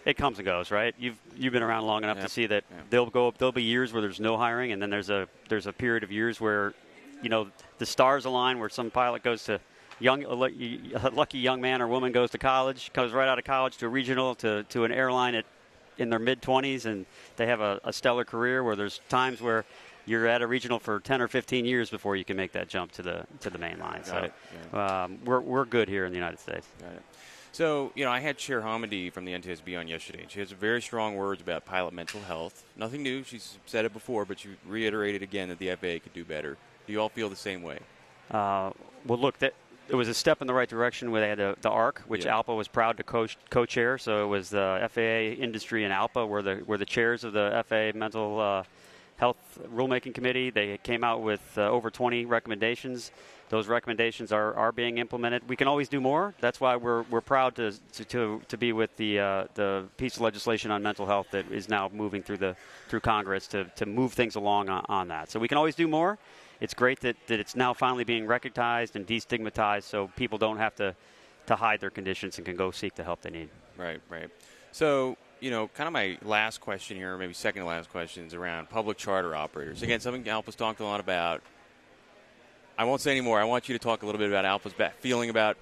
It comes and goes, right? You've been around long enough to see that there'll be years where there's no hiring, and then there's a period of years where, the stars align, where some pilot goes to a lucky young man or woman goes to college, comes right out of college to a regional, to an airline in their mid-20s, and they have a stellar career, where there's times where you're at a regional for 10 or 15 years before you can make that jump to the main line. We're good here in the United States. Got it. So, I had Chair Hamidi from the NTSB on yesterday, and she has very strong words about pilot mental health. Nothing new. She's said it before, but she reiterated again that the FAA could do better. Do you all feel the same way? Well, look, it was a step in the right direction where they had the ARC, which ALPA was proud to co-chair. So it was the FAA industry and ALPA were the chairs of the FAA mental health rulemaking committee. They came out with over 20 recommendations. Those recommendations are being implemented. We can always do more. That's why we're proud to be with the piece of legislation on mental health that is now moving through Congress to move things along on that. So we can always do more. It's great that it's now finally being recognized and destigmatized, so people don't have to hide their conditions and can go seek the help they need. Right. So, kind of my last question here, maybe second to last question, is around public charter operators. Again, something Alpa's talked a lot about. I won't say any more. I want you to talk a little bit about Alpa's feeling about.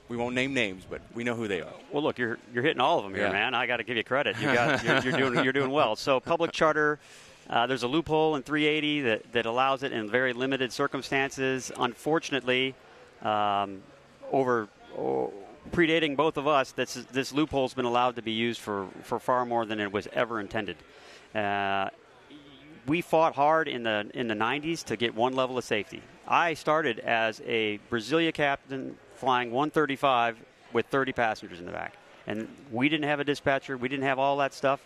We won't name names, but we know who they are. Well, look, you're hitting all of them here, man. I got to give you credit. You're doing well. So, public charter. There's a loophole in 380 that allows it in very limited circumstances. Unfortunately, predating both of us, this loophole's been allowed to be used for far more than it was ever intended. We fought hard in the 90s to get one level of safety. I started as a Brasilia captain flying 135 with 30 passengers in the back. And we didn't have a dispatcher. We didn't have all that stuff.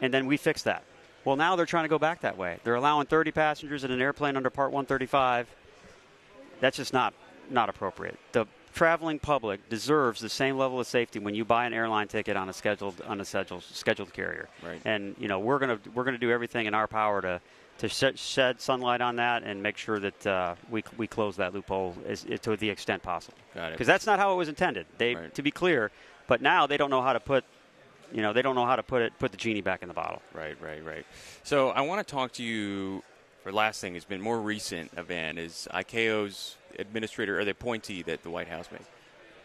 And then we fixed that. Well, now they're trying to go back that way. They're allowing 30 passengers in an airplane under Part 135. That's just not appropriate. The traveling public deserves the same level of safety when you buy an airline ticket on a scheduled carrier. Right. And we're gonna do everything in our power to shed sunlight on that and make sure that we close that loophole to the extent possible. Got it. Because that's not how it was intended. To be clear, but now they don't know how to put. They don't know how to put the genie back in the bottle. Right. So I want to talk to you for the last thing. It's been more recent event is ICAO's administrator or the appointee that the White House made.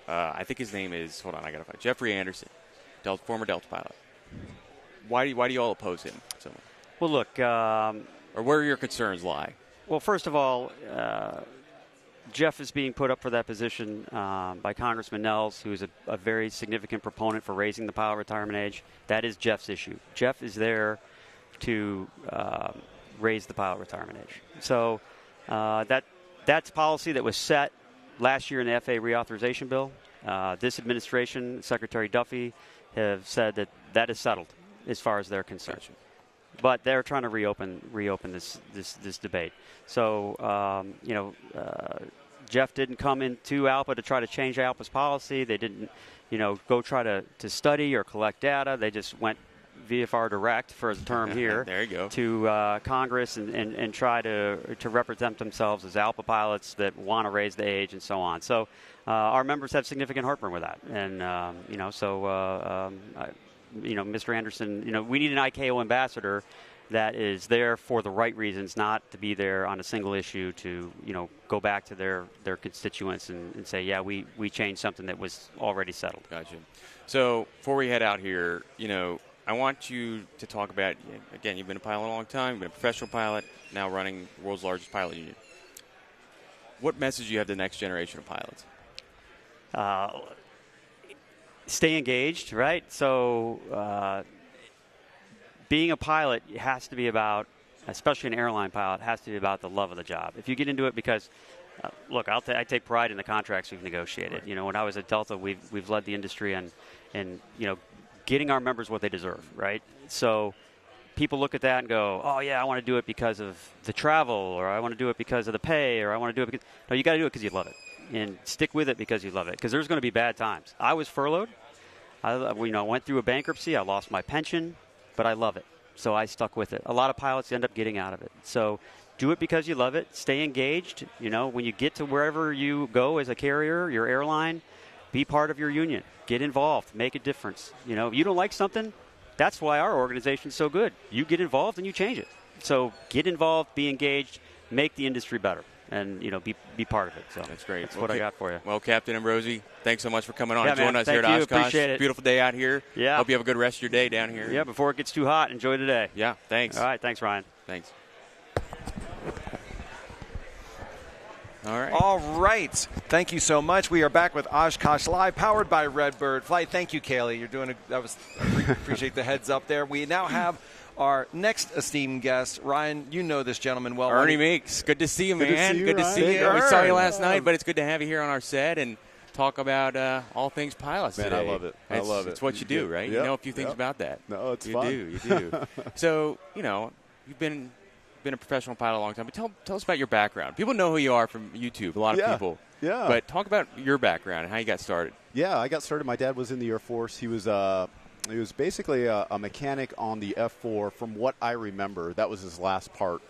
I think his name is, hold on, I got to find Jeffrey Anderson, former Delta pilot. Why do you all oppose him so much? Well, look. Or where your concerns lie? Well, first of all, Jeff is being put up for that position by Congressman Nels, who is a very significant proponent for raising the pilot retirement age. That is Jeff's issue. Jeff is there to raise the pilot retirement age. So that's policy that was set last year in the FAA reauthorization bill. This administration, Secretary Duffy, have said that is settled as far as they're concerned. Gotcha. But they're trying to reopen this debate. So Jeff didn't come into ALPA to try to change ALPA's policy. They didn't, go try to study or collect data. They just went VFR direct for the term here. There you go. To Congress and try to represent themselves as ALPA pilots that want to raise the age and so on. So our members have significant heartburn with that, and Mr. Anderson, we need an ICAO ambassador that is there for the right reasons, not to be there on a single issue to, go back to their constituents and say, yeah, we changed something that was already settled. Gotcha. So before we head out here, I want you to talk about, again, you've been a pilot a long time, you've been a professional pilot, now running the world's largest pilot union. What message do you have to the next generation of pilots? Stay engaged, right? So being a pilot has to be about, especially an airline pilot, has to be about the love of the job. If you get into it because, look, I take pride in the contracts we've negotiated. Right. When I was at Delta, we've led the industry and getting our members what they deserve, right? So people look at that and go, oh, yeah, I want to do it because of the travel, or I want to do it because of the pay, or I want to do it because – no, you got to do it because you love it. and stick with it because you love it. Because there's going to be bad times. I was furloughed. I went through a bankruptcy. I lost my pension, but I love it. So I stuck with it. A lot of pilots end up getting out of it. So do it because you love it. Stay engaged. When you get to wherever you go as a carrier, your airline, be part of your union. Get involved. Make a difference. If you don't like something, that's why our organization is so good. You get involved and you change it. So get involved, be engaged, make the industry better, and be part of it. So that's great. That's what I got for you. Well, Captain Ambrosi, thanks so much for coming on and joining us here at Oshkosh. Appreciate it. Beautiful day out here. Yeah. Hope you have a good rest of your day down here. Yeah. Before it gets too hot, enjoy today. Yeah. Thanks. All right. Thanks, Ryan. Thanks. All right. Thank you so much. We are back with Oshkosh Live, powered by Redbird Flight. Thank you, Kaylee. You're doing appreciate the heads up there. We now have our next esteemed guest, Ryan. You know this gentleman well. Ernie Meeks. Good to see you, man. Good to see you. We saw you last night, but it's good to have you here on our set and talk about all things pilots today. I love it. I love it. It's what you do, right? Yep. You know a few things about that. No, it's you fun. You do. So, you've been a professional pilot a long time, but tell us about your background. People know who you are from YouTube, a lot of people. Yeah. But talk about your background and how you got started. Yeah, I got started. My dad was in the Air Force. He was basically a mechanic on the F-4. From what I remember, that was his last part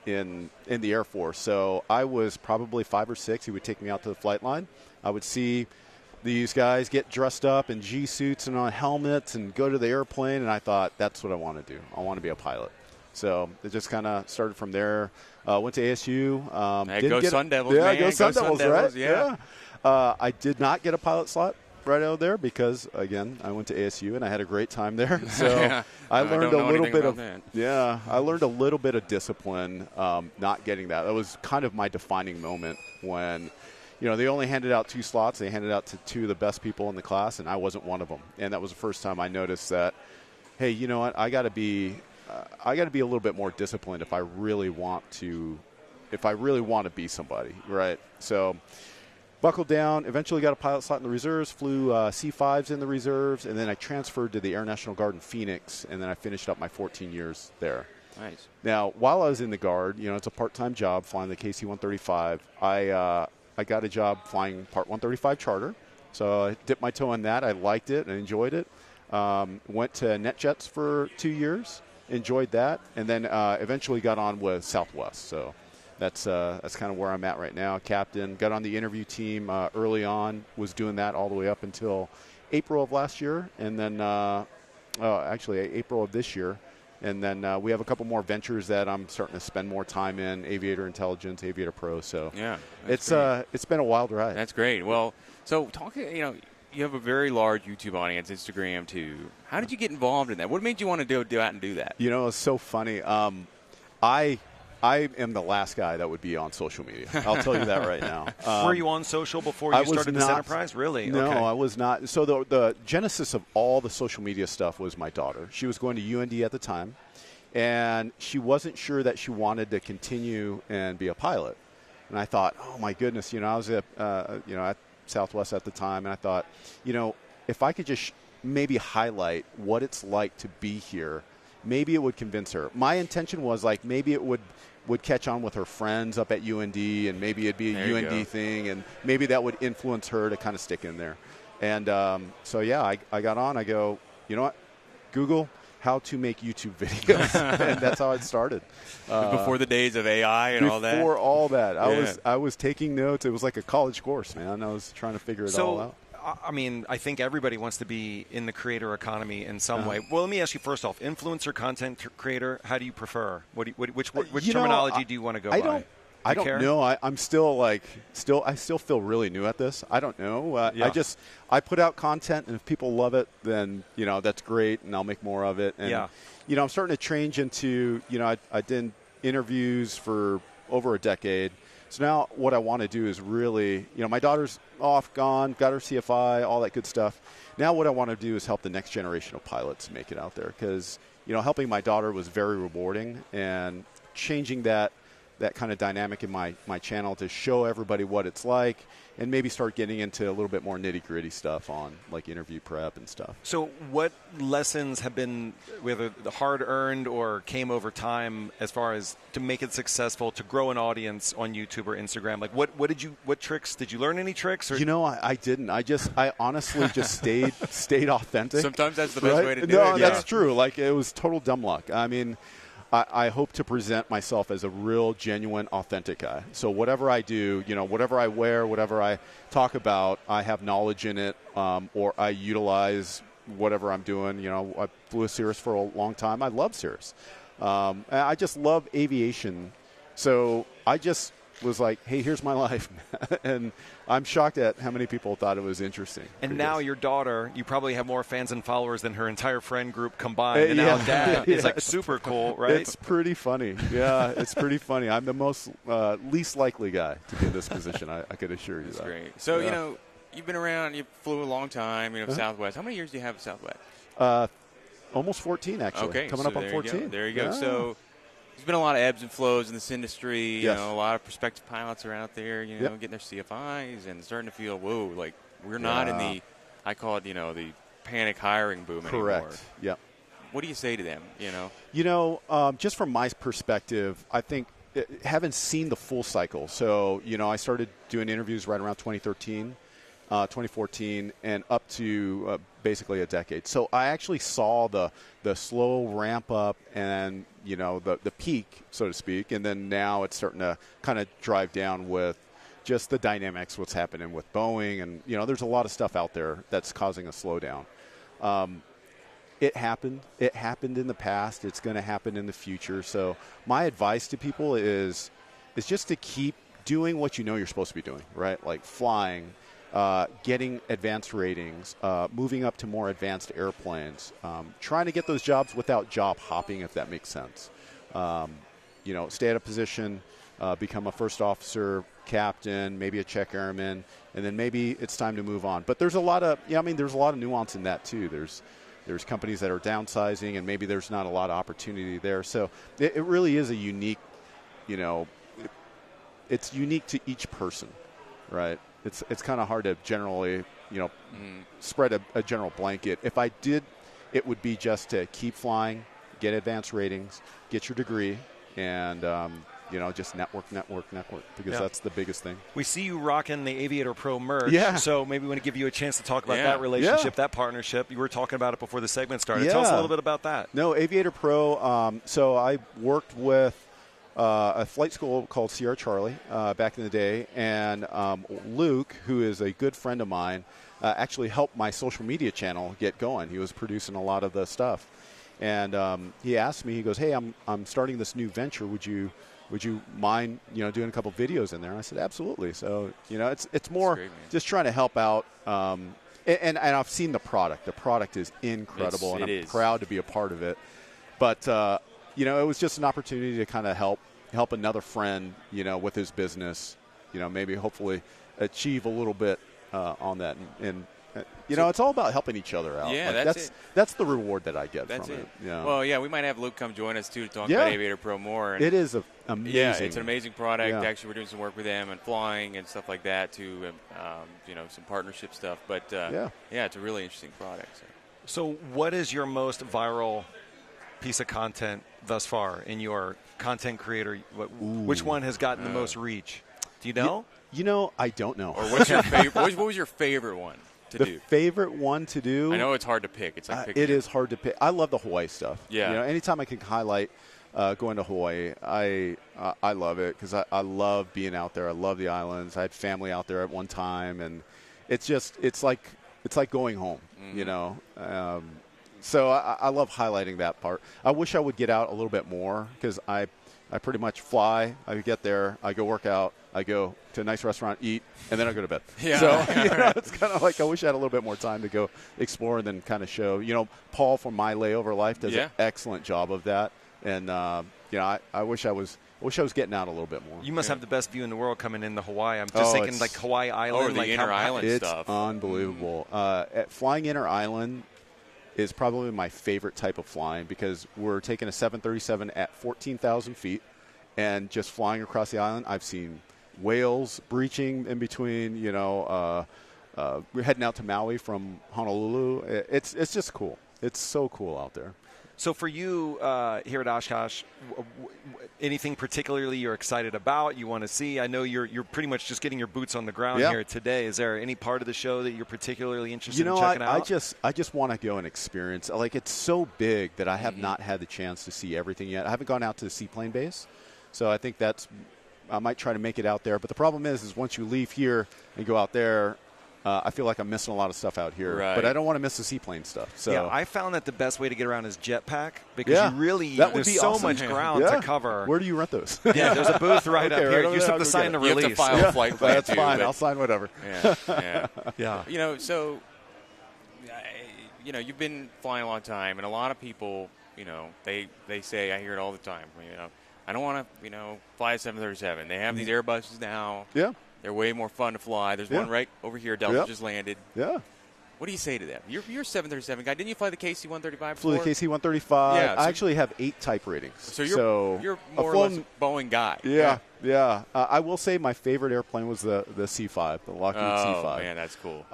in the Air Force. So I was probably 5 or 6. He would take me out to the flight line. I would see these guys get dressed up in G-suits and on helmets and go to the airplane, and I thought, that's what I want to do. I want to be a pilot. So it just kind of started from there. Went to ASU. Go Sun Devils, man. Yeah, go Sun Devils, right? Yeah. I did not get a pilot slot right out there because, again, I went to ASU and I had a great time there. So I learned a little bit of I learned a little bit of discipline not getting that. That was kind of my defining moment when they only handed out 2 slots. They handed out to 2 of the best people in the class, and I wasn't one of them. And that was the first time I noticed that, hey, you know what, I got to be a little bit more disciplined if I really want to be somebody, right? So buckled down, eventually got a pilot slot in the reserves, flew C-5s in the reserves, and then I transferred to the Air National Guard in Phoenix, and then I finished up my 14 years there. Nice. Now, while I was in the Guard, it's a part-time job flying the KC-135. I got a job flying Part 135 charter, so I dipped my toe in that. I liked it and enjoyed it. Went to NetJets for 2 years. Enjoyed that, and then eventually got on with Southwest. So that's kind of where I'm at right now. Captain, got on the interview team early on, was doing that all the way up until April of last year, and then actually April of this year. And then we have a couple more ventures that I'm starting to spend more time in, Aviator Intelligence, Aviator Pro. So yeah, it's been a wild ride. That's great. Well, so you have a very large YouTube audience, Instagram too. How did you get involved in that? What made you want to go out and do that? It's so funny. I am the last guy that would be on social media. I'll tell you that right now. Were you on social before you started this enterprise? Really? No, okay. I was not. So the genesis of all the social media stuff was my daughter. She was going to UND at the time, and she wasn't sure that she wanted to continue and be a pilot. And I thought, oh my goodness, I was at Southwest at the time, and I thought, if I could just maybe highlight what it's like to be here, maybe it would convince her. My intention was maybe it would catch on with her friends up at UND, and maybe it'd be a UND thing, and maybe that would influence her to kind of stick in there. And so yeah, I got on. I go, you know what, Google how to make YouTube videos, and that's how it started. Before the days of AI and all that. Before all that, I was taking notes. It was like a college course, man. I was trying to figure it all out. I mean, I think everybody wants to be in the creator economy in some way. Well, let me ask you first off: influencer, content creator. How do you prefer? Which terminology do you want to go by? I don't know. I'm still I still feel really new at this. I don't know. I put out content, and if people love it, then that's great, and I'll make more of it. And I'm starting to change into I did interviews for over a decade. So now what I want to do is really, my daughter's off, gone, got her CFI, all that good stuff. Now what I want to do is help the next generation of pilots make it out there, because helping my daughter was very rewarding, and changing that that kind of dynamic in my channel to show everybody what it's like, and maybe start getting into a little bit more nitty-gritty stuff on like interview prep and stuff. So what lessons have been, whether the hard-earned or came over time, as far as to make it successful, to grow an audience on YouTube or Instagram? Like what tricks, did you learn any tricks? Or? You know, I didn't. I honestly just stayed authentic. Sometimes that's the best way to do it. No, that's true. Like, it was total dumb luck. I mean, I hope to present myself as a real, genuine, authentic guy. So whatever I do, whatever I wear, whatever I talk about, I have knowledge in it, or I utilize whatever I'm doing. I flew a Cirrus for a long time. I love Cirrus. I just love aviation. So I just was like, hey, here's my life. And I'm shocked at how many people thought it was interesting. And now your daughter, you probably have more fans and followers than her entire friend group combined. And now Dad is like super cool, right? It's pretty funny. Yeah, it's pretty funny. I'm the most least likely guy to be in this position. I could assure you. That's that. Great. So, you've been around, you flew a long time, Southwest. How many years do you have at Southwest? Almost 14, actually. Okay. Coming up on 14. There you go. So there's been a lot of ebbs and flows in this industry. Yes. A lot of prospective pilots are out there, getting their CFIs and starting to feel, whoa, like we're not in the, I call it, the panic hiring boom anymore. Correct. Yep. What do you say to them, just from my perspective, I think haven't seen the full cycle. So, I started doing interviews right around 2013. 2014 and up to basically a decade. So I actually saw the slow ramp up and, the peak, so to speak, and then now it's starting to kind of drive down with just the dynamics, what's happening with Boeing. And, there's a lot of stuff out there that's causing a slowdown. It happened. It happened in the past. It's going to happen in the future. So my advice to people is just to keep doing what you're supposed to be doing, right? Like flying, getting advanced ratings, moving up to more advanced airplanes, trying to get those jobs without job hopping, if that makes sense. Stay at a position, become a first officer, captain, maybe a check airman, and then maybe it's time to move on. But there's a lot of, there's a lot of nuance in that too. There's companies that are downsizing, and maybe there's not a lot of opportunity there. So it really is a unique, it's unique to each person, right? It's kind of hard to generally, spread a general blanket. If I did, it would be just to keep flying, get advanced ratings, get your degree, and, just network, because that's the biggest thing. We see you rocking the Aviator Pro merch. Yeah. So maybe we want to give you a chance to talk about that relationship, that partnership. You were talking about it before the segment started. Tell us a little bit about that. No, Aviator Pro. So I worked with a flight school called Sierra Charlie back in the day, and Luke, who is a good friend of mine, actually helped my social media channel get going. He was producing a lot of the stuff, and he asked me, he goes, hey, I'm starting this new venture, would you mind doing a couple videos in there? And I said, absolutely. So it's more just trying to help out, and I've seen the product is incredible, and I'm proud to be a part of it, but it was just an opportunity to kind of help another friend, with his business, maybe hopefully achieve a little bit on that. And it's all about helping each other out. Yeah, like that's the reward that I get from it. Well, we might have Luke come join us, too, to talk about Aviator Pro more. And it is amazing. Yeah, it's an amazing product. Yeah. Actually, we're doing some work with them and flying and stuff like that, too, some partnership stuff. But, it's a really interesting product. So what is your most viral piece of content thus far in your content creator? Which one has gotten the most reach? Do you know? I don't know. Or what's your favorite? What was your favorite one to do? The favorite one to do? I know it's hard to pick. It's like it is hard to pick. I love the Hawaii stuff. Yeah. Anytime I can highlight going to Hawaii, I love it because I love being out there. I love the islands. I had family out there at one time, and it's like going home. Mm-hmm. So I love highlighting that part. I wish I would get out a little bit more because I pretty much fly. I get there. I go work out. I go to a nice restaurant, eat, and then I go to bed. Yeah. So it's kind of like I wish I had a little bit more time to go explore and then kind of show. Paul from My Layover Life does an excellent job of that. And, I wish I was getting out a little bit more. You must have the best view in the world coming into Hawaii. I'm just thinking like Hawaii Island. Or the inner island stuff. It's unbelievable. Flying inner island is probably my favorite type of flying because we're taking a 737 at 14,000 feet, and just flying across the island. I've seen whales breaching in between, we're heading out to Maui from Honolulu. It's just cool. It's so cool out there. So for you here at Oshkosh, anything particularly you're excited about, you want to see? I know you're pretty much just getting your boots on the ground here today. Is there any part of the show that you're particularly interested in checking out? I just want to go and experience. Like, it's so big that I have not had the chance to see everything yet. I haven't gone out to the seaplane base, so I think I might try to make it out there. But the problem is once you leave here and go out there, I feel like I'm missing a lot of stuff out here, but I don't want to miss the seaplane stuff. So yeah, I found that the best way to get around is jetpack because there's so much ground to cover. Where do you rent those? Yeah, there's a booth right up here. You just have to sign the release. You have to file a flight plan That's fine. I'll sign whatever. Yeah. So you've been flying a long time, and a lot of people, they say, I hear it all the time, I don't want to, fly a 737. They have these Airbuses now. Yeah. They're way more fun to fly. There's one right over here. Delta just landed. Yeah. What do you say to them? You're a 737 guy. Didn't you fly the KC-135 before? Flew the KC-135. Yeah, I actually have 8 type ratings. So you're more or less a Boeing guy. Yeah. I will say my favorite airplane was the C5, the Lockheed C5. Oh, man, that's cool.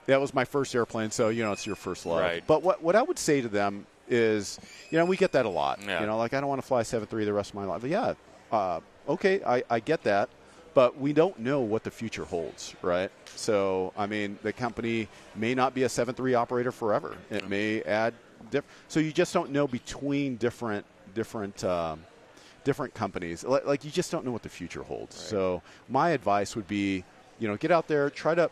That was my first airplane, so, it's your first love. Right. But what I would say to them is, we get that a lot. Yeah. I don't want to fly 737 the rest of my life. But okay, I get that. But we don't know what the future holds, right? So, the company may not be a 737 operator forever. It may add so you just don't know between different companies. Like you just don't know what the future holds. Right. So, my advice would be, get out there, try to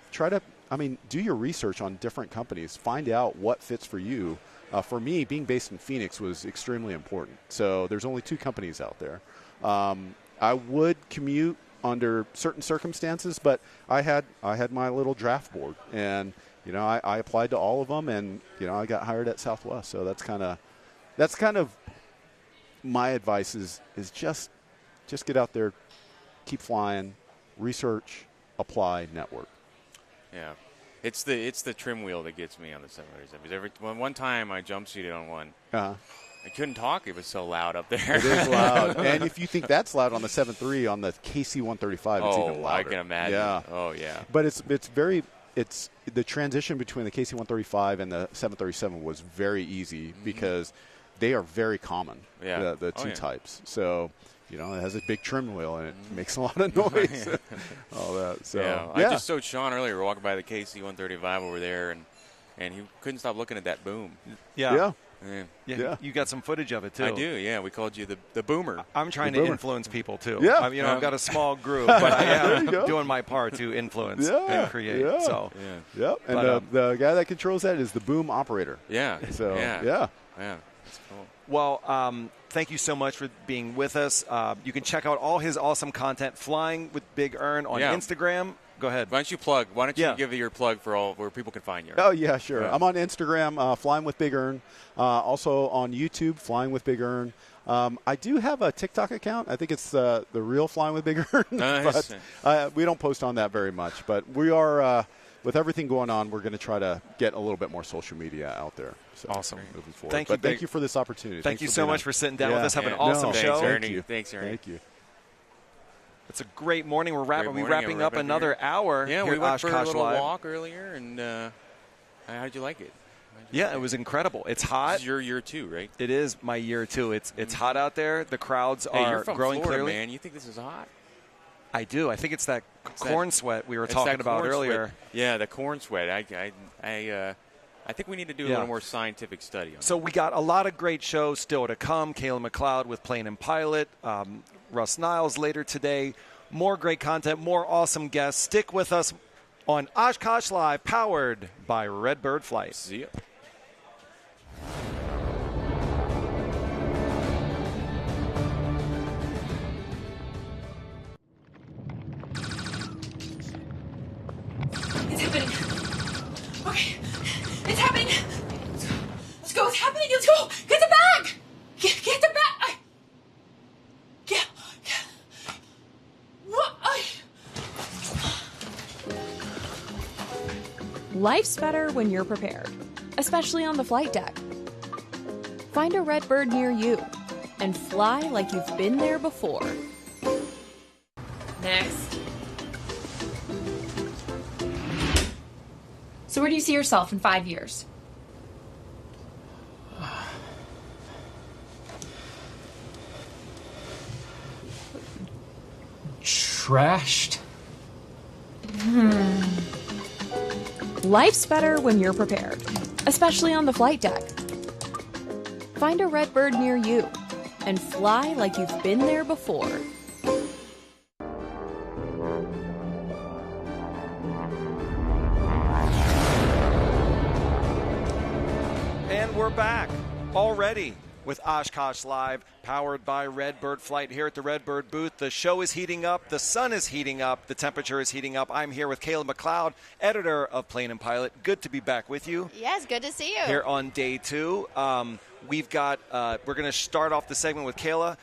do your research on different companies, find out what fits for you. For me, being based in Phoenix was extremely important. So, there's only 2 companies out there. I would commute under certain circumstances, but I had my little draft board, and I applied to all of them, and I got hired at Southwest. So that's kind of my advice is just get out there, keep flying, research, apply, network. Yeah, it's the trim wheel that gets me on the 737. One time I jump seated on one. I couldn't talk. It was so loud up there. It is loud. And if you think that's loud on the 737, on the KC-135, it's even louder. I can imagine. Yeah. Oh, yeah. But it's the transition between the KC-135 and the 737 was very easy because they are very common, the 2 types. So, it has a big trim wheel, and it makes a lot of noise. All that. So, I just showed Sean earlier. We were walking by the KC-135 over there, and he couldn't stop looking at that boom. Yeah. You got some footage of it, too. I do, yeah. We called you the boomer. I'm trying to influence people, too. Yeah. I've got a small group, but I am doing my part to influence and create. Yeah. So. Yeah. And the guy that controls that is the boom operator. Yeah. So, yeah. That's cool. Well, thank you so much for being with us. You can check out all his awesome content, Flying with Big Ern, on Instagram. Go ahead. Why don't you give your plug for where people can find you? Oh, yeah, sure. I'm on Instagram, Flying with Big Ern. Also on YouTube, Flying with Big Ern. I do have a TikTok account. I think it's the real Flying with Big Ern. Nice. But we don't post on that very much. But we are, with everything going on, we're going to try to get a little bit more social media out there. So awesome. Moving forward. Thank you for this opportunity. Thank you so much for sitting down with us. Have an awesome show. Thanks, Ernie. Thank you. It's a great morning. We're wrapping up another hour. Yeah, here we went at for a Oshkosh little Live. walk earlier, and how did you like it? It was incredible. It's hot. This is your year 2, right? It is my year 2. It's hot out there. The crowds are you're from growing Florida, clearly. Man, you think this is hot? I do. I think it's that corn sweat we were talking about earlier. Sweat. Yeah, the corn sweat. I think we need to do a little more scientific study on So we got a lot of great shows still to come. Kayla McLeod with Plane and Pilot. Russ Niles later today. More great content, more awesome guests. Stick with us on Oshkosh Live, powered by Redbird Flight. See ya. It's happening. Okay. It's happening. Let's go. It's happening. Let's go. Get the bag. Get the bag. Yeah. What? Life's better when you're prepared, especially on the flight deck. Find a Redbird near you and fly like you've been there before. Next. So where do you see yourself in 5 years? Trashed. Life's better when you're prepared, especially on the flight deck. Find a Redbird near you and fly like you've been there before. And we're back already with Oshkosh Live, powered by Redbird Flight here at the Redbird booth. The show is heating up. The sun is heating up. The temperature is heating up. I'm here with Kayla McLeod, editor of Plane and Pilot. Good to be back with you. Yes, good to see you. Here on day 2. We're going to start off the segment with Kayla